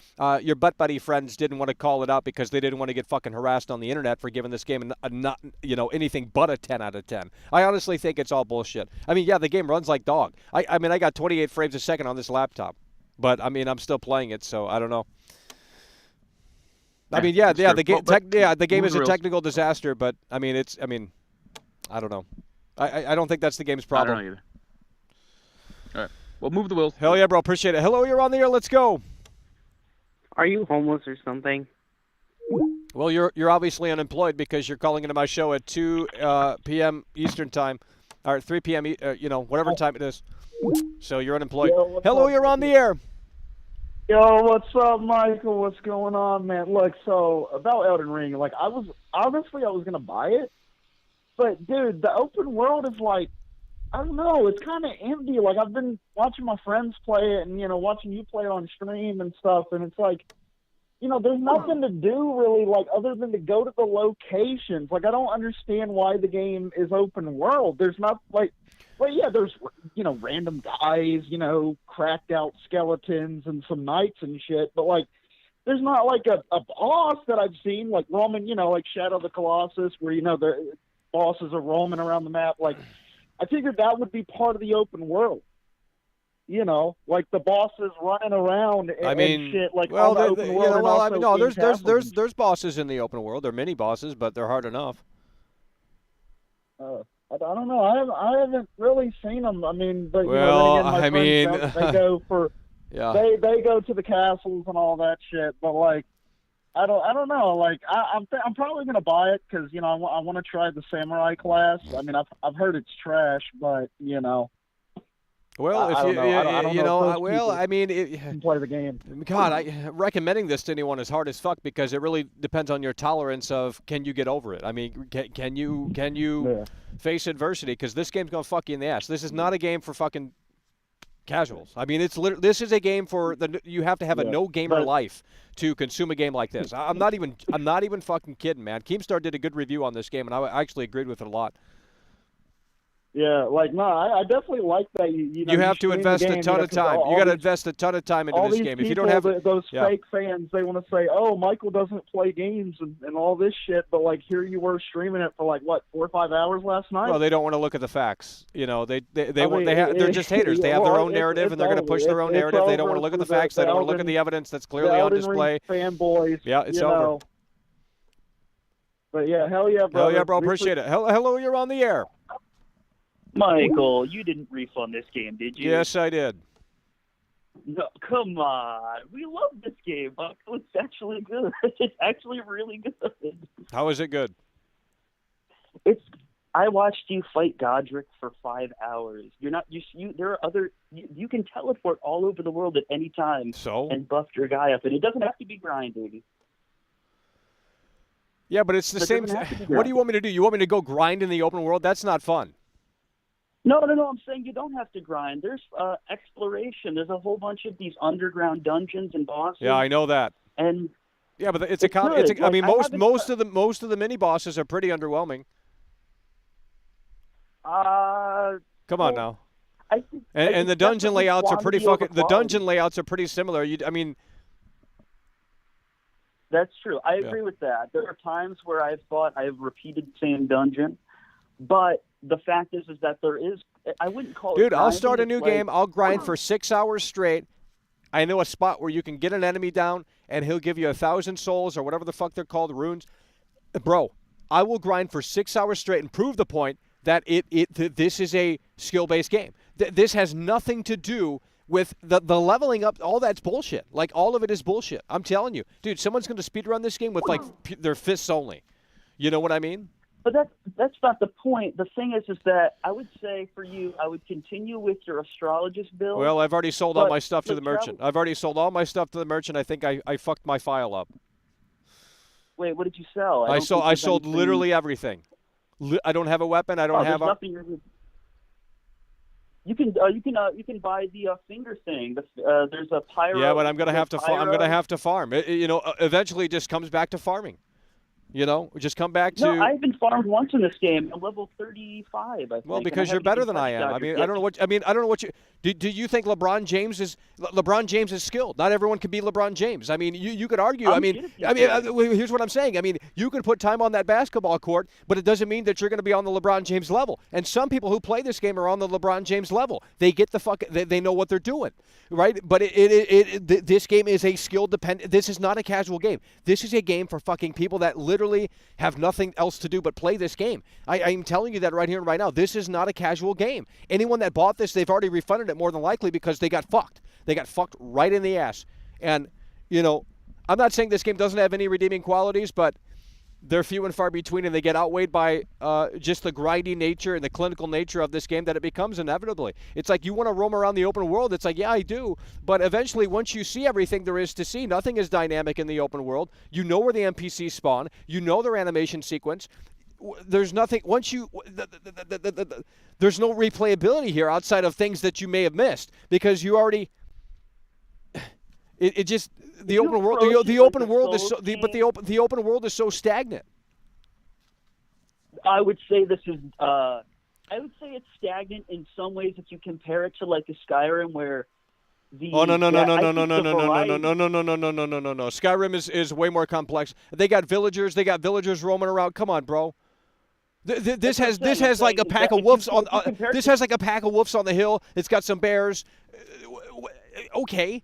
your butt buddy friends didn't want to call it out because they didn't want to get fucking harassed on the internet for giving this game not, anything but a 10 out of 10. I honestly think it's all bullshit. I mean, yeah, the game runs like dog. I mean, I got 28 frames a second on this laptop. But, I mean, I'm still playing it, so I don't know. I mean, the game is a technical disaster, but, I mean, I don't know. I don't think that's the game's problem.
I don't know either. All right. Well, move the wheels.
Hell yeah, bro. Appreciate it. Hello, you're on the air. Let's go.
Are you homeless or something?
Well, you're obviously unemployed because you're calling into my show at 2 p.m. Eastern time, or 3 p.m. Whatever time it is. So you're unemployed.
Yo,
hello, you're on the air.
Yo, what's up, Michael? What's going on, man? Look, so about Elden Ring, like I was gonna buy it. But, dude, the open world is like, I don't know, it's kind of empty. Like, I've been watching my friends play it and, watching you play it on stream and stuff. And it's like, there's nothing to do really, like, other than to go to the locations. Like, I don't understand why the game is open world. There's not, like, well, yeah, there's, random guys, cracked out skeletons and some knights and shit. But, like, there's not, like, a boss that I've seen, like Roman, like Shadow of the Colossus, where, the bosses are roaming around the map. Like, I figured that would be part of the open world. Like the bosses running around and shit. Like,
well,
on the open world.
There's bosses in the open world. They're mini bosses, but they're hard enough.
I don't know. I haven't really seen them. I mean, but
they
go for
yeah.
They go to the castles and all that shit. But like, I don't know. Like, I'm probably gonna buy it because I want to try the samurai class. I mean, I've heard it's trash, but
Well, I mean,
play the game.
God, recommending this to anyone is hard as fuck because it really depends on your tolerance of can you get over it. I mean, can you face adversity? Because this game's gonna fuck you in the ass. This is not a game for fucking casuals. I mean, this is a game for you have to have a no gamer life to consume a game like this. I'm not even fucking kidding, man. Keemstar did a good review on this game, and I actually agreed with it a lot.
Yeah, like, no, I definitely like that.
You have to invest a ton of time. You got to invest a ton of time into this game. If you don't have
those fake fans, they want to say, "Oh, Michael doesn't play games and all this shit," but like here you were streaming it for like what 4 or 5 hours last night.
Well, they don't want to look at the facts. They're just haters. They have their own narrative, and they're going to push their own narrative. They don't want to look at the facts. They don't want to look at the evidence that's clearly on display.
Fanboys.
Yeah, it's over.
But yeah, hell yeah, bro.
Hell yeah, bro. Appreciate it. Hello, you're on the air.
Michael, you didn't refund this game, did you?
Yes, I did.
No, come on. We love this game, Michael. It's actually good. It's actually really good.
How is it good?
I watched you fight Godric for 5 hours. There are other. You can teleport all over the world at any time. And buff your guy up, and it doesn't have to be grinding.
Yeah, but it's the same. What do you want me to do? You want me to go grind in the open world? That's not fun.
No. I'm saying you don't have to grind. There's exploration. There's a whole bunch of these underground dungeons and bosses.
Yeah, I know that.
And
yeah, but I mean, most of the mini bosses are pretty underwhelming. Come on now. And the dungeon layouts are pretty fucking. The dungeon layouts are pretty similar. I mean.
That's true. I agree with that. There are times where I've thought I've repeated the same dungeon, but the fact is that there is. I wouldn't call it.
Dude, I'll start a new game. I'll grind for 6 hours straight. I know a spot where you can get an enemy down, and he'll give you 1,000 souls or whatever the fuck they're called, runes. Bro, I will grind for 6 hours straight and prove the point that this is a skill-based game. This has nothing to do with the leveling up. All that's bullshit. Like, all of it is bullshit. I'm telling you. Dude, someone's going to speedrun this game with, like, their fists only. You know what I mean?
But that's not the point. The thing is that I would say for you, I would continue with your astrologist build.
Well, I've already sold all my stuff to the merchant. I've already sold all my stuff to the merchant. I think I fucked my file up.
Wait, what did you sell?
I sold literally everything. I don't have a weapon. I don't have.
You can buy the finger thing. There's a pyro.
Yeah, but I'm gonna have to. I'm gonna have to farm. Eventually, it just comes back to farming. Just come back to.
No, I've been farmed once in this game. I'm level 35. I think.
Well, because you're better than I am. I don't know what. I don't know what you. Do you think LeBron James is skilled? Not everyone can be LeBron James. I mean, you could argue. Here's what I'm saying. I mean, you could put time on that basketball court, but it doesn't mean that you're going to be on the LeBron James level. And some people who play this game are on the LeBron James level. They get the fuck. They know what they're doing, right? But this game is a skill dependent. This is not a casual game. This is a game for fucking people that literally have nothing else to do but play this game. I'm telling you that right here and right now. This is not a casual game. Anyone that bought this, they've already refunded it more than likely because they got fucked. They got fucked right in the ass. And, I'm not saying this game doesn't have any redeeming qualities, but they're few and far between, and they get outweighed by just the grindy nature and the clinical nature of this game that it becomes inevitably. It's like you want to roam around the open world. It's like, yeah, I do. But eventually, once you see everything there is to see, nothing is dynamic in the open world. You know where the NPCs spawn. You know their animation sequence. There's nothing, once you, there's no replayability here outside of things that you may have missed because you already, it just, the open world is so stagnant.
I would say it's stagnant in some ways if you compare it to like a Skyrim where the
no. Skyrim is way more complex. They got villagers roaming around. Come on, bro. This has like a pack of wolves on. This has like a pack of wolves on the hill. It's got some bears. Okay,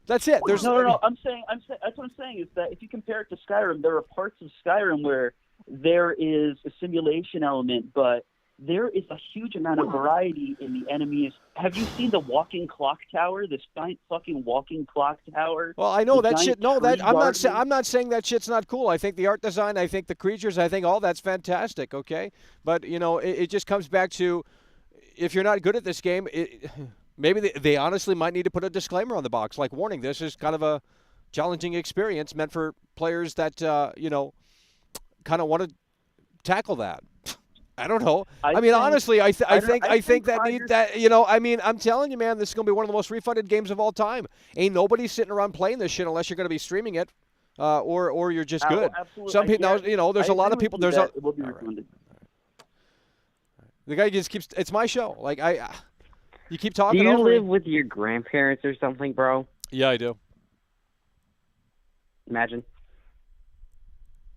that's it.
No. I'm saying that's what I'm saying is that if you compare it to Skyrim, there are parts of Skyrim where there is a simulation element, but there is a huge amount of variety in the enemies. Have you seen the walking clock tower? This giant fucking walking clock tower.
Well, I know that shit. No, that I'm not saying that shit's not cool. I think the art design, I think the creatures, I think all that's fantastic. Okay, but it just comes back to if you're not good at this game, maybe they honestly might need to put a disclaimer on the box, like warning. This is kind of a challenging experience meant for players that kind of want to tackle that. I don't know. Honestly, I think I'm telling you, man, this is going to be one of the most refunded games of all time. Ain't nobody sitting around playing this shit unless you're going to be streaming it, or you're just good.
Absolutely.
Some people, there's a lot of people.
It will be refunded.
The guy just keeps. It's my show. Like you keep talking.
Do you
over
live
me.
with your grandparents or something, bro?
Yeah, I do.
Imagine.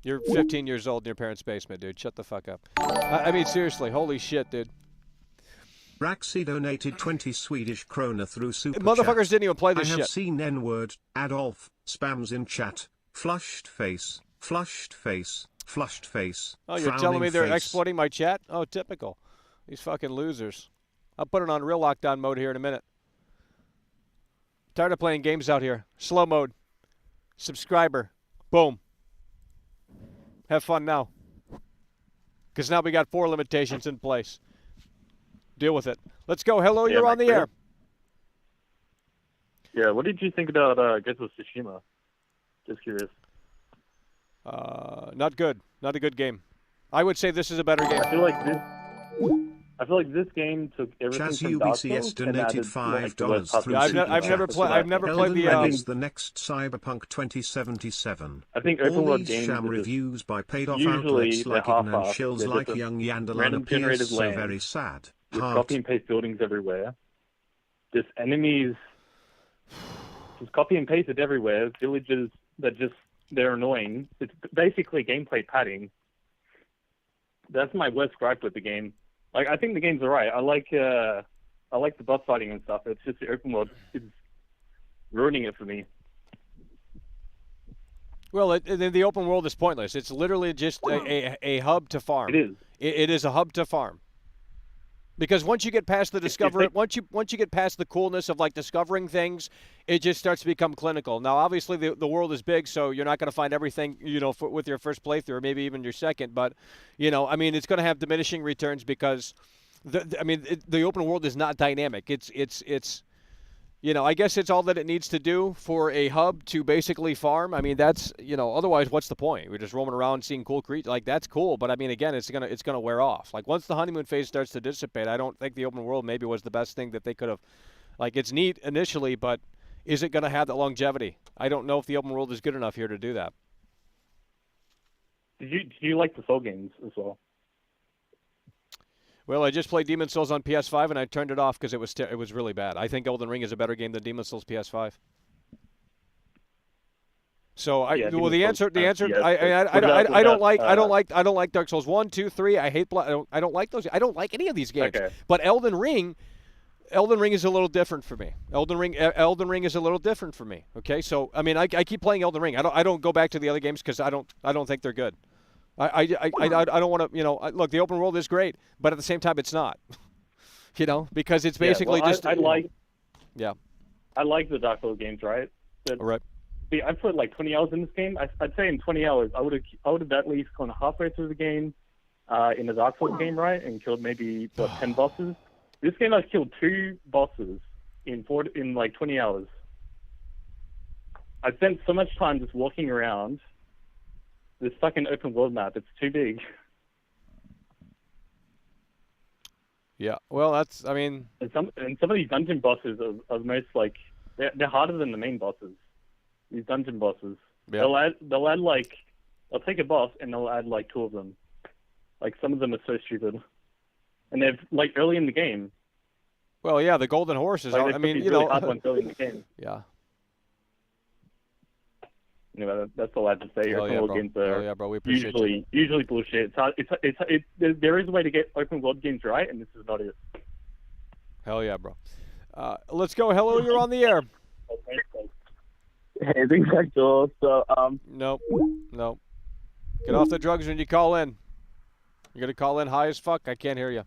You're 15 years old in your parents' basement, dude. Shut the fuck up. I mean, seriously. Holy shit, dude.
Raxi donated 20 Swedish krona through Super
Motherfuckers
Chat.
didn't even play this shit.
I have seen N-word, Adolf, spams in chat, flushed face, flushed face, flushed face.
Oh, you're telling me they're exploiting my chat? Oh, typical. These fucking losers. I'll put it on real lockdown mode here in a minute. Tired of playing games out here. Slow mode. Subscriber. Boom. Have fun now. Because now we got 4 limitations in place. Deal with it. Let's go. Hello, you're on the air.
Yeah, what did you think about Ghost of Tsushima? Just curious.
Not good. Not a good game. I would say this is a better game.
I feel like this game took everything from Dark Souls
donated $5 through
I've never played
the next Cyberpunk 2077.
I think open world games
sham reviews by paid-off outlets like Ignan and Shills like Young Yandalan appears so very sad.
With copy and paste buildings everywhere. Just enemies just copy and pasted everywhere. Villages that they're annoying. It's basically gameplay padding. That's my worst gripe with the game. Like, I think the game's alright. I like the boss fighting and stuff. It's just the open world is ruining it for me.
Well, the open world is pointless. It's literally just a hub to farm.
It is.
It is a hub to farm. Because once you get past the discovery, once you get past the coolness of like discovering things, it just starts to become clinical. Now, obviously, the world is big, so you're not going to find everything, with your first playthrough, or maybe even your second. But, it's going to have diminishing returns because, the open world is not dynamic. It's I guess it's all that it needs to do for a hub to basically farm. I mean, that's, otherwise what's the point? We're just roaming around seeing cool creatures. Like, that's cool, but I mean, again, it's gonna wear off. Like, once the honeymoon phase starts to dissipate, I don't think the open world maybe was the best thing that they could have. Like, it's neat initially, but is it gonna have that longevity? I don't know if the open world is good enough here to do that.
Do you like the Soul games as well?
Well, I just played Demon's Souls on PS5 and I turned it off because it was really bad. I think Elden Ring is a better game than Demon's Souls PS5. So I don't like Dark Souls 1, 2, 3. I hate Blood. I don't like those. I don't like any of these games.
Okay.
But Elden Ring is a little different for me. Elden Ring is a little different for me. Okay, so I mean, I keep playing Elden Ring. I don't go back to the other games because I don't think they're good. I don't want to, look, the open world is great, but at the same time, it's not. Because it's basically just.
I like the Dark Souls games, right?
Right.
See, I put like 20 hours in this game. I'd say in 20 hours, I would have at least gone halfway through the game in the Dark Souls game, right, and killed maybe 10 bosses. This game, I've killed 2 bosses in like 20 hours. I spent so much time just walking around this fucking open world map. It's too big.
Yeah, well, that's, I mean...
And some of these dungeon bosses are most, like, they're harder than the main bosses. These dungeon bosses. Yeah. They'll add, like... They'll take a boss, and they'll add, like, 2 of them. Like, some of them are so stupid. And they're, like, early in the game.
Well, yeah, the Golden Horse is...
Like, I mean, really hard ones early in the game.
Yeah.
That's all I have to say. Open world games are
bro. We appreciate
usually bullshit. There is a way to get open world games right, and this is not it.
Hell yeah, bro. Let's go. Hello, you're on the air.
Hey, things like those. So,
Nope. Get off the drugs when you call in. You're gonna call in high as fuck. I can't hear you.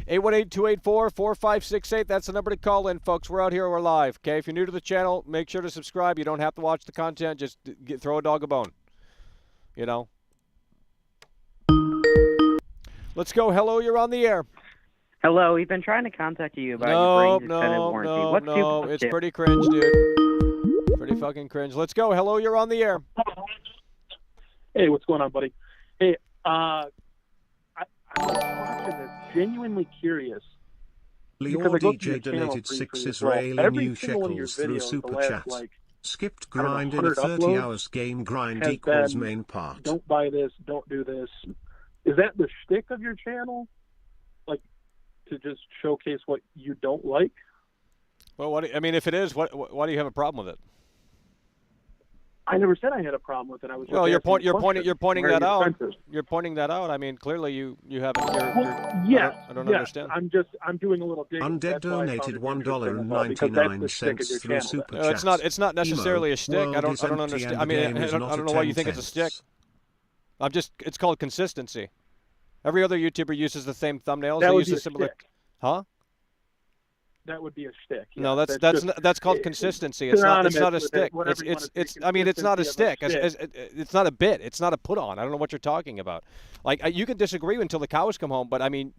818-284-4568. That's the number to call in, folks. We're out here. We're live. Okay, if you're new to the channel, make sure to subscribe. You don't have to watch the content. Just throw a dog a bone. Let's go. Hello, you're on the air.
Hello, we've been trying to contact you about your brain extended warranty.
No, it's pretty cringe, dude. Pretty fucking cringe. Let's go. Hello, you're on the air.
Hey, what's going on, buddy? Hey, I'm watching this, genuinely curious.
Leon DJ donated 6 Israeli new shekels through Super Chat. Skipped grind in 30 hours. Game grind equals main part.
Don't buy this. Don't do this. Is that the shtick of your channel? Like, to just showcase what you don't like?
Well, if it is, why do you have a problem with it?
I never said I had a problem with it. I was.
Well, you're pointing that out. You're pointing that out. I mean, clearly you haven't.
Yes.
I don't understand.
I'm doing a little digging.
Undead donated $1.99 through Super Chat.
It's not necessarily a shtick. I don't understand. I mean, I don't know why you think it's a shtick. It's called consistency. Every other YouTuber uses the same thumbnails.
That
they
would
use
be
a similar.
Shtick.
Huh?
That would be a shtick. Yeah.
No, that's called consistency. It's not a stick. It's not a stick. It's not a bit. It's not a put on. I don't know what you're talking about. Like, you can disagree until the cows come home, but I mean,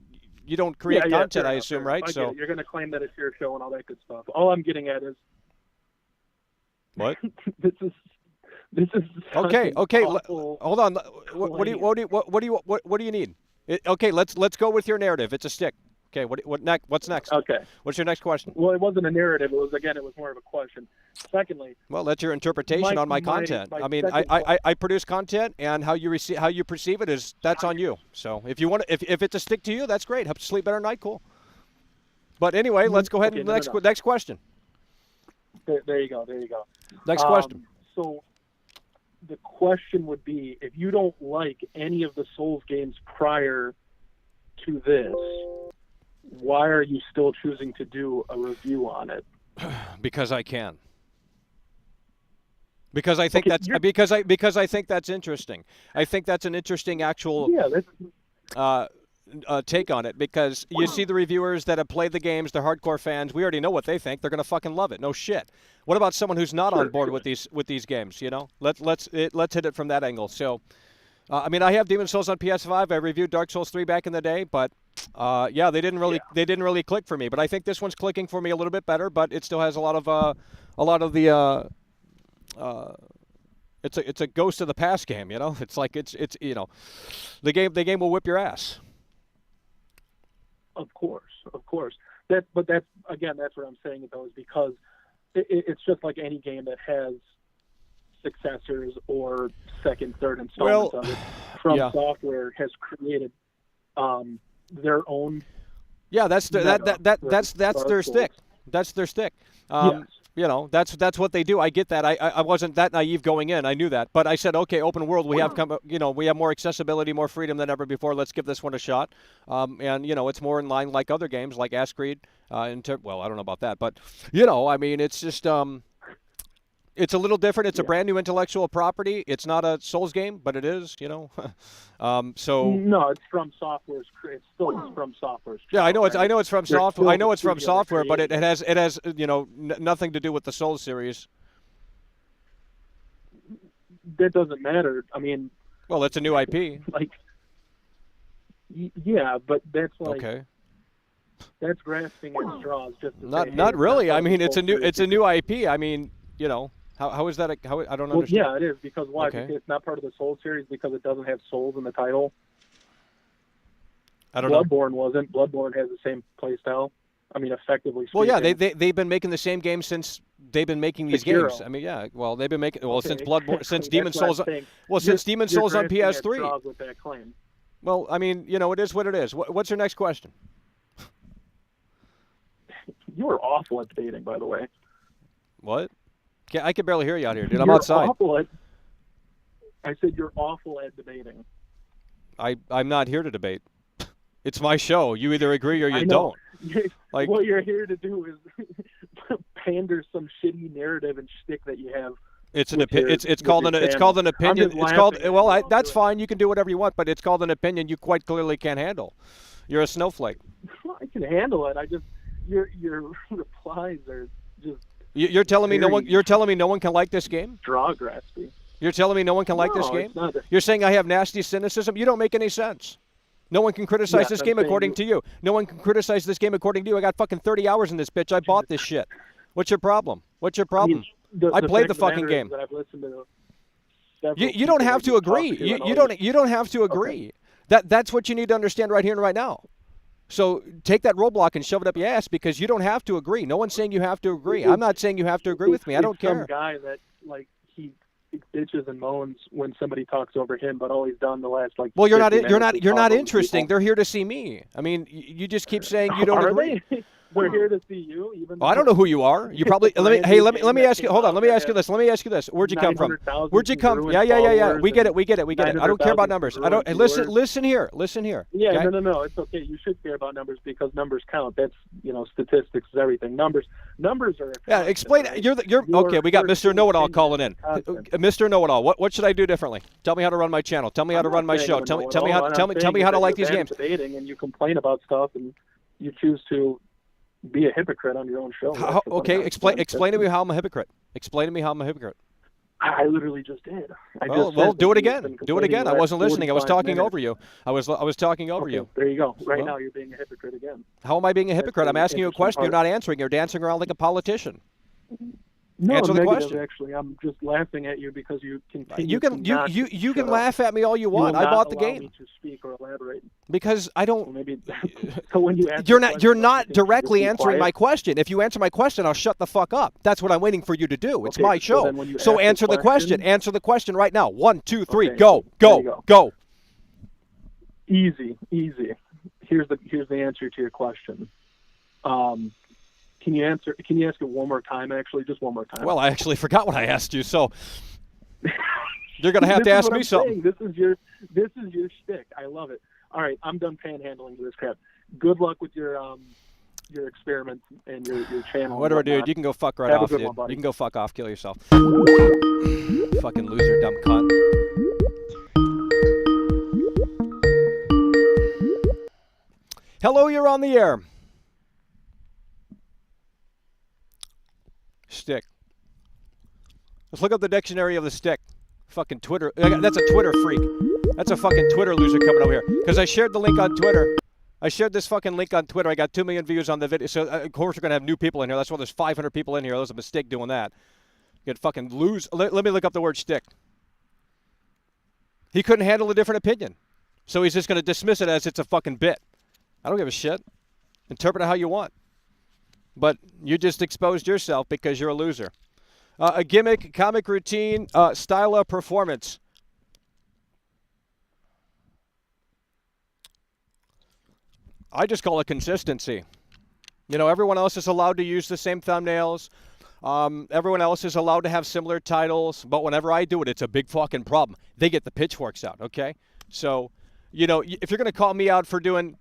you don't create content, I assume, right?
So you're going to claim that it's your show and all that good stuff. All I'm getting at is
what?
This is
okay. Hold on. What do you need? Okay, let's go with your narrative. It's a stick. Okay, what's next?
Okay.
What's your next question?
Well, it wasn't a narrative. It was more of a question. Secondly,
well, that's your interpretation on my content. I mean, I produce content, and how you perceive it that's on you. So if you want, if it's a stick to you, that's great. Help you sleep better at night. Cool. But anyway, let's go ahead and next question.
There you go.
Next question.
So the question would be, if you don't like any of the Souls games prior to this, why are you still choosing to do a review on it?
Because I can. Because I think because I think that's interesting. I think that's an interesting actual take on it, because you see the reviewers that have played the games, they're hardcore fans. We already know what they think. They're going to fucking love it. No shit. What about someone who's not on board with these games, Let's hit it from that angle. So I mean, I have Demon's Souls on PS5. I reviewed Dark Souls 3 back in the day, but yeah, they didn't really click for me. But I think this one's clicking for me a little bit better. But it still has a lot of the it's a ghost of the past game. You know, it's like it's you know, the game will whip your ass.
Of course. That's what I'm saying though, is because it's just like any game that has successors or second, third installments of it. From Software has created their own.
Yeah, that's their stick. That's their stick.
Yes.
You know, that's what they do. I get that. I wasn't that naive going in. I knew that, but I said, okay, open world. We have we have more accessibility, more freedom than ever before. Let's give this one a shot. And you know, it's more in line like other games, like Ass Creed. Well, I don't know about that, but you know, I mean, it's just it's a little different. It's a brand new intellectual property. It's not a Souls game, but it is. You know, so
no, it's from Software's. It's still from Software's.
Yeah, I know it's from Software. I know it's from Software, but it has you know nothing to do with the Souls series.
That doesn't matter. I mean,
well, it's a new IP.
Like, yeah, but that's like
okay.
That's grasping at straws. Just to
not really. I mean, it's a new IP. I mean, you know. How is that? I don't understand.
Yeah, it is. Because why?
Okay.
Because it's not part of the Souls series because it doesn't have Souls in the title.
I don't know.
Bloodborne wasn't. Bloodborne has the same playstyle. I mean, effectively speaking.
Well, yeah, they've been making the same game since they've been making these games. I mean, yeah. Well, they've been making since Bloodborne, since Demon's Souls. Well, since Demon's Souls on PS3.
With that claim.
Well, I mean, you know, it is what it is. What's your next question?
You were awful at debating, by the way.
What? I can barely hear you out here, dude. I'm
You're
outside.
I said you're awful at debating.
I'm not here to debate. It's my show. You either agree or you don't. Like,
what you're here to do is pander some shitty narrative and shtick that you have.
It's called an opinion. That's fine. You can do whatever you want, but it's called an opinion you quite clearly can't handle. You're a snowflake.
I can handle it. I just your replies are just.
You're telling me no one. You're telling me no one can like this game.
Draw grasping.
You're telling me no one can like this game. You're saying I have nasty cynicism. You don't make any sense. No one can criticize this game according to you. No one can criticize this game according to you. I got fucking 30 hours in this bitch. I bought this shit. What's your problem? What's your problem? I played the fucking game. You don't have to agree. You don't have to agree. That's what you need to understand right here and right now. So take that roadblock and shove it up your ass because you don't have to agree. No one's saying you have to agree. I'm not saying you have to agree with me. I don't care.
Some guy that he bitches and moans when somebody talks over him, but all he's done the last
Well, you're not interesting. They're here to see me. I mean, you just keep saying you don't agree.
We're here to see you. Even
I don't know who you are. You probably let me ask you. Hold on. Let me ask you this. Where'd you come from? Where'd you come? Yeah. We get it. I don't care about numbers. I don't. Listen here.
Yeah.
Okay?
No. It's okay. You should care about numbers because numbers count. That's statistics is everything. Numbers are.
Yeah. Explain. You're okay. We got Mr. Know-It-All calling in. Mr. Know-It-All. What should I do differently? Tell me how to run my channel. Tell me how to run my show. Tell me how to like these games.
Debating and you complain about stuff and you choose to be a hypocrite on your own show.
Okay, explain to me how I'm a hypocrite. Explain to me how I'm a hypocrite.
I literally just did.
Well, do it again. Do it again. I wasn't listening. I was talking over you. I was talking over you.
There you go. Right now you're being a hypocrite again.
How am I being a hypocrite? I'm asking you a question. You're not answering. You're dancing around like a politician.
No,
answer the
negative,
question.
Actually, I'm just laughing at you because you continue.
You can laugh at me all you want. I bought the game.
Me to speak or elaborate.
Because I don't.
So maybe so when you
you're not directly answering my question. If you answer my question, I'll shut the fuck up. That's what I'm waiting for you to do. It's my show. So answer the question. Answer the question right now. 1, 2, 3, go.
Easy. Here's the answer to your question. Can you ask it one more time? Actually, just one more time.
Well, I actually forgot what I asked you, so you're gonna have to ask me something.
This is your shtick. I love it. All right, I'm done panhandling to this crap. Good luck with your experiments and your channel.
Whatever, dude. You can go fuck right off, dude. You can go fuck off. Kill yourself. Fucking loser, dumb cunt. Hello, you're on the air. Stick. Let's look up the dictionary of the stick. Fucking Twitter. That's a Twitter freak. That's a fucking Twitter loser coming over here. Because I shared the link on Twitter. I shared this fucking link on Twitter. I got 2 million views on the video. So, of course, we're going to have new people in here. That's why there's 500 people in here. That was a mistake doing that. You could fucking lose. Let me look up the word shtick. He couldn't handle a different opinion. So he's just going to dismiss it as it's a fucking bit. I don't give a shit. Interpret it how you want. But you just exposed yourself because you're a loser. A gimmick, comic routine, style of performance. I just call it consistency. You know, everyone else is allowed to use the same thumbnails. Everyone else is allowed to have similar titles. But whenever I do it, it's a big fucking problem. They get the pitchforks out, okay? So, you know, if you're going to call me out for doing...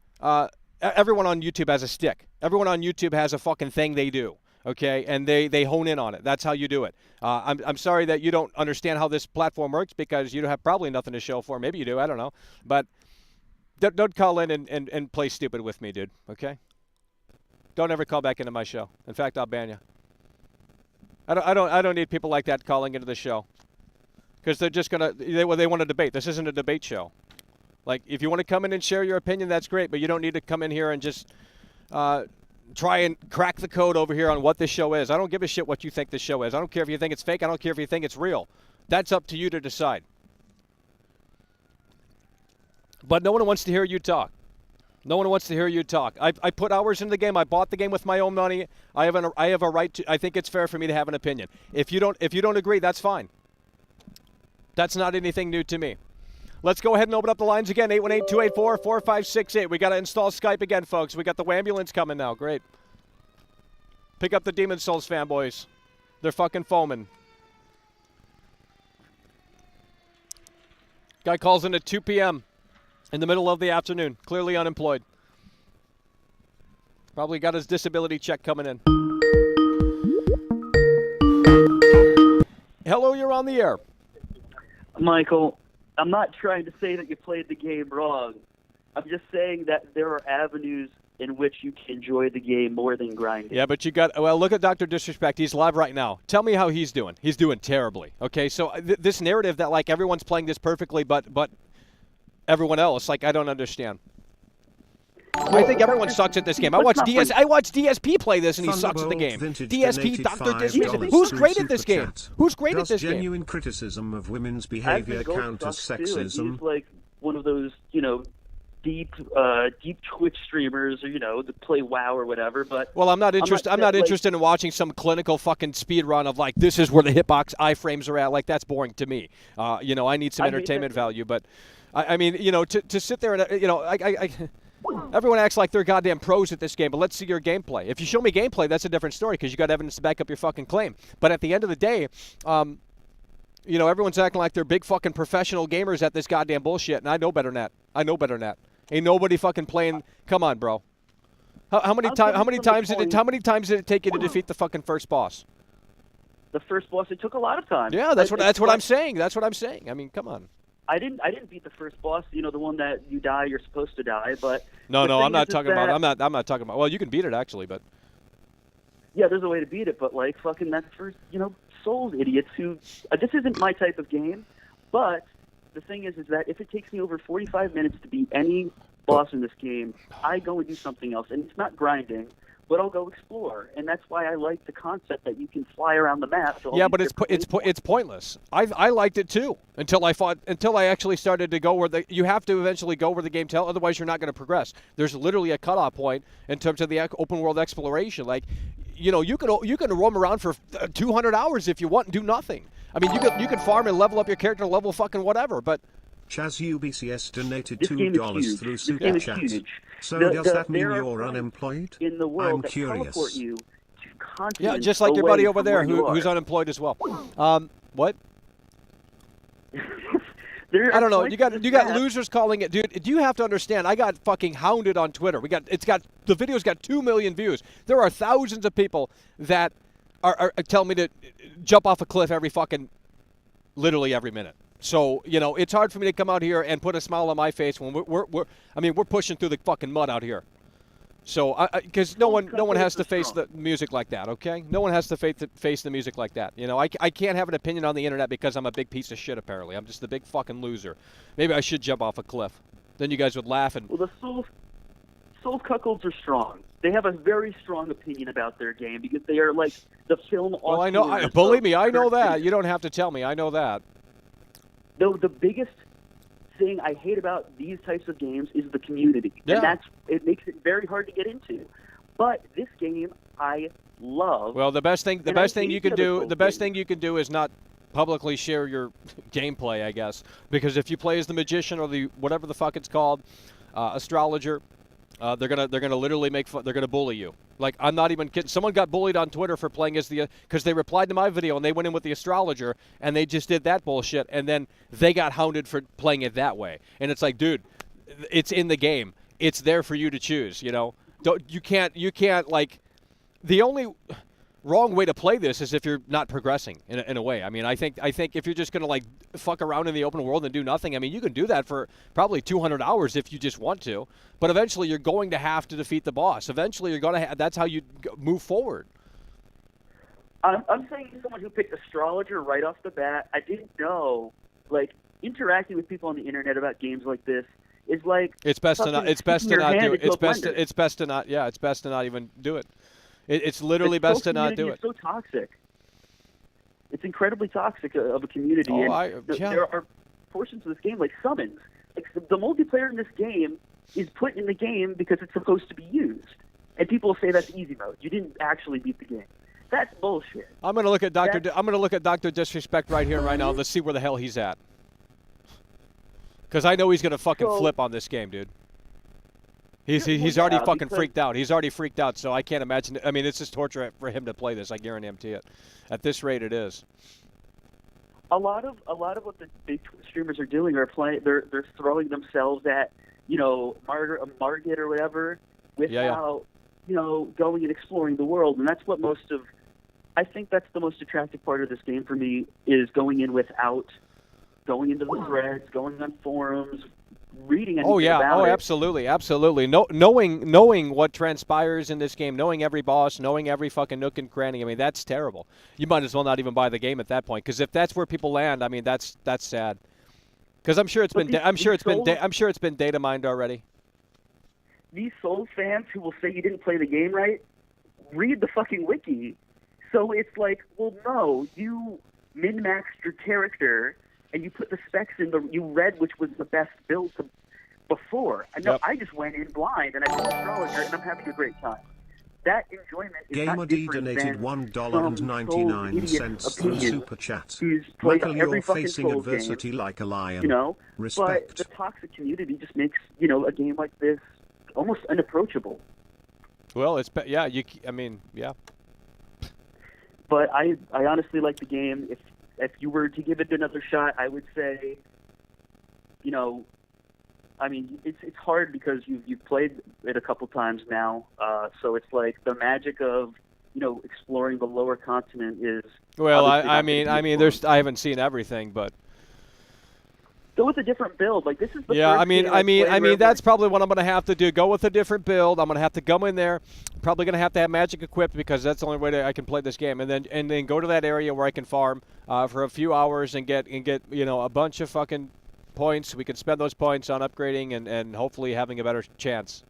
everyone on YouTube has a stick. Everyone on YouTube has a fucking thing they do, okay? And they hone in on it. That's how you do it. I'm sorry that you don't understand how this platform works because you have probably nothing to show for. Maybe you do. I don't know. But don't call in and play stupid with me, dude, okay? Don't ever call back into my show. In fact, I'll ban you. I don't need people like that calling into the show because they're just going to they want to debate. This isn't a debate show. Like, if you want to come in and share your opinion, that's great, but you don't need to come in here and just try and crack the code over here on what this show is. I don't give a shit what you think this show is. I don't care if you think it's fake. I don't care if you think it's real. That's up to you to decide. But no one wants to hear you talk. No one wants to hear you talk. I put hours into the game. I bought the game with my own money. I have a right to. I think it's fair for me to have an opinion. If you don't agree, that's fine. That's not anything new to me. Let's go ahead and open up the lines again. 818-284-4568. We got to install Skype again, folks. We got the Wambulance coming now. Great. Pick up the Demon Souls fanboys. They're fucking foaming. Guy calls in at 2 p.m. in the middle of the afternoon. Clearly unemployed. Probably got his disability check coming in. Hello, you're on the air.
Michael, I'm not trying to say that you played the game wrong. I'm just saying that there are avenues in which you can enjoy the game more than grinding.
Yeah, but look at Dr. Disrespect. He's live right now. Tell me how he's doing. He's doing terribly. Okay, so this narrative that, like, everyone's playing this perfectly, but everyone else, like, I don't understand. I think everyone sucks at this game. I watched DSP play this, and he sucks at the game. DSP, Dr. Disrespect. Who's great at this game? Who's great at this game?
Does genuine criticism of women's behavior count as sexism?
He's like one of those, deep Twitch streamers, or that play WoW or whatever. But
well, I'm not interested. I'm not interested in watching some clinical fucking speed run of like this is where the hitbox iframes are at. Like that's boring to me. I need some entertainment value. But I mean, to sit there and everyone acts like they're goddamn pros at this game, but let's see your gameplay. If you show me gameplay, that's a different story because you got evidence to back up your fucking claim. But at the end of the day, everyone's acting like they're big fucking professional gamers at this goddamn bullshit, and I know better than that. Ain't nobody fucking playing. Come on, bro. How many times did it take you to defeat the fucking first boss?
The first boss, it took a lot of time.
Yeah, that's what I'm saying. That's what I'm saying. I mean, come on.
I didn't beat the first boss, the one that you die, you're supposed to die, but
No, I'm not talking about. I'm not talking about. Well, you can beat it actually, but
yeah, there's a way to beat it, but like fucking that's for, Souls idiots who this isn't my type of game, but the thing is that if it takes me over 45 minutes to beat any boss in this game, I go and do something else, and it's not grinding, but I'll go explore, and that's why I like the concept that you can fly around the map.
Yeah, but it's pointless. I liked it too until I actually started to go where you have to eventually go where the game tells. Otherwise, you're not going to progress. There's literally a cutoff point in terms of the open world exploration. Like, you can roam around for 200 hours if you want and do nothing. I mean, you can farm and level up your character to level fucking whatever, but.
Chaz UBCS donated $2 through Super Chat. So does that mean you're unemployed?
In the world
I'm curious.
Teleport you to continents
yeah, just like your buddy over there who's
are.
Unemployed as well. What?
I
don't know. You got losers calling it, dude. Do you have to understand? I got fucking hounded on Twitter. The video's got 2 million views. There are thousands of people that are telling me to jump off a cliff literally every minute. So, it's hard for me to come out here and put a smile on my face when we're pushing through the fucking mud out here. So, because no one has to face the music like that, okay? No one has to face the music like that. You know, I can't have an opinion on the internet because I'm a big piece of shit. Apparently, I'm just a big fucking loser. Maybe I should jump off a cliff. Then you guys would laugh and.
Well, the Soul Cuckolds are strong. They have a very strong opinion about their game because they are like the film.
Well, I know. Believe me, I know that. You don't have to tell me. I know that.
Though the biggest thing I hate about these types of games is the community, and it makes it very hard to get into. But this game I love.
Well, the best thing you can do is not publicly share your gameplay, I guess, because if you play as the magician or the whatever the fuck it's called, astrologer, they're gonna literally make fun. They're gonna bully you. Like, I'm not even kidding. Someone got bullied on Twitter for playing as because they replied to my video and they went in with the astrologer and they just did that bullshit, and then they got hounded for playing it that way. And it's like, dude, it's in the game. It's there for you to choose. You know, you can't like. The only wrong way to play this is if you're not progressing in a way. I mean, I think if you're just gonna like fuck around in the open world and do nothing, I mean, you can do that for probably 200 hours if you just want to. But eventually, you're going to have to defeat the boss. Eventually, you're gonna. That's how you move forward.
I'm saying as someone who picked astrologer right off the bat, I didn't know. Like, interacting with people on the internet about games like this is like
it's best to not do it. It's best to not. Yeah, it's best to not even do it. It's literally best to not do it.
It's so toxic. It's incredibly toxic of a community. There are portions of this game like summons. Like, the multiplayer in this game is put in the game because it's supposed to be used, and people say that's easy mode. You didn't actually beat the game. That's bullshit.
I'm gonna look at Dr. Disrespect right here, right now. Let's see where the hell he's at. Because I know he's gonna fucking flip on this game, dude. He's already fucking freaked out. He's already freaked out, so I can't imagine. I mean, it's just torture for him to play this. I guarantee it. At this rate, it is.
A lot of what the big streamers are doing are playing. They're throwing themselves at Margit or whatever without going and exploring the world, and that's what I think that's the most attractive part of this game for me, is going in without going into the threads, going on forums, reading anything about it.
Absolutely. Knowing what transpires in this game, knowing every boss, knowing every fucking nook and cranny. I mean, that's terrible. You might as well not even buy the game at that point, because if that's where people land, I mean, that's sad. Because I'm sure it's been data mined already.
These Souls fans who will say you didn't play the game right, read the fucking wiki. So it's like, well, no, you min-maxed your character and you put the specs in. You read which was the best build before. I just went in blind and I did astrologer and I'm having a great time. That enjoyment is
Gamer
not
D
different
donated
than
$1.99 through Super Chat. Michael, you're facing adversity like a lion. Respect.
But the toxic community just makes a game like this almost unapproachable.
Well, it's
But I honestly like the game. If you were to give it another shot, I would say, I mean, it's hard because you've played it a couple times now, so it's like the magic of exploring the lower continent is.
Well, I mean, I haven't seen everything, but.
Go with a different build. Like, this is the
yeah.
First
I mean, that's probably what I'm going to have to do. Go with a different build. I'm going to have to go in there. Probably going to have magic equipped because that's the only way I can play this game. And then go to that area where I can farm for a few hours and get a bunch of fucking points. We can spend those points on upgrading and hopefully having a better chance.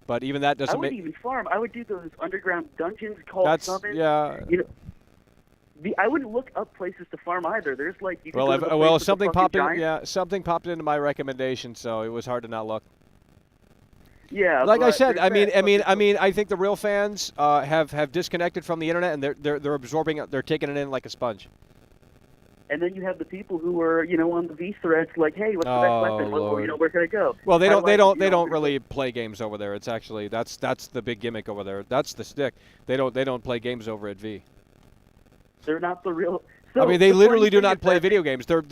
But even that doesn't.
I wouldn't even farm. I would do those underground dungeons called summons.
Yeah.
I wouldn't look up places to farm either. There's like
something popped in. Yeah, something popped into my recommendation, so it was hard to not look.
Yeah,
like I said, I think the real fans have disconnected from the internet and they're absorbing it. They're taking it in like a sponge.
And then you have the people who are on the V threads like, hey, what's the best weapon? Where can I go?
Well, they don't really play games over there. It's actually that's the big gimmick over there. That's the stick. They don't play games over at V.
They're not the real.
So I mean, they literally do not play video games. They're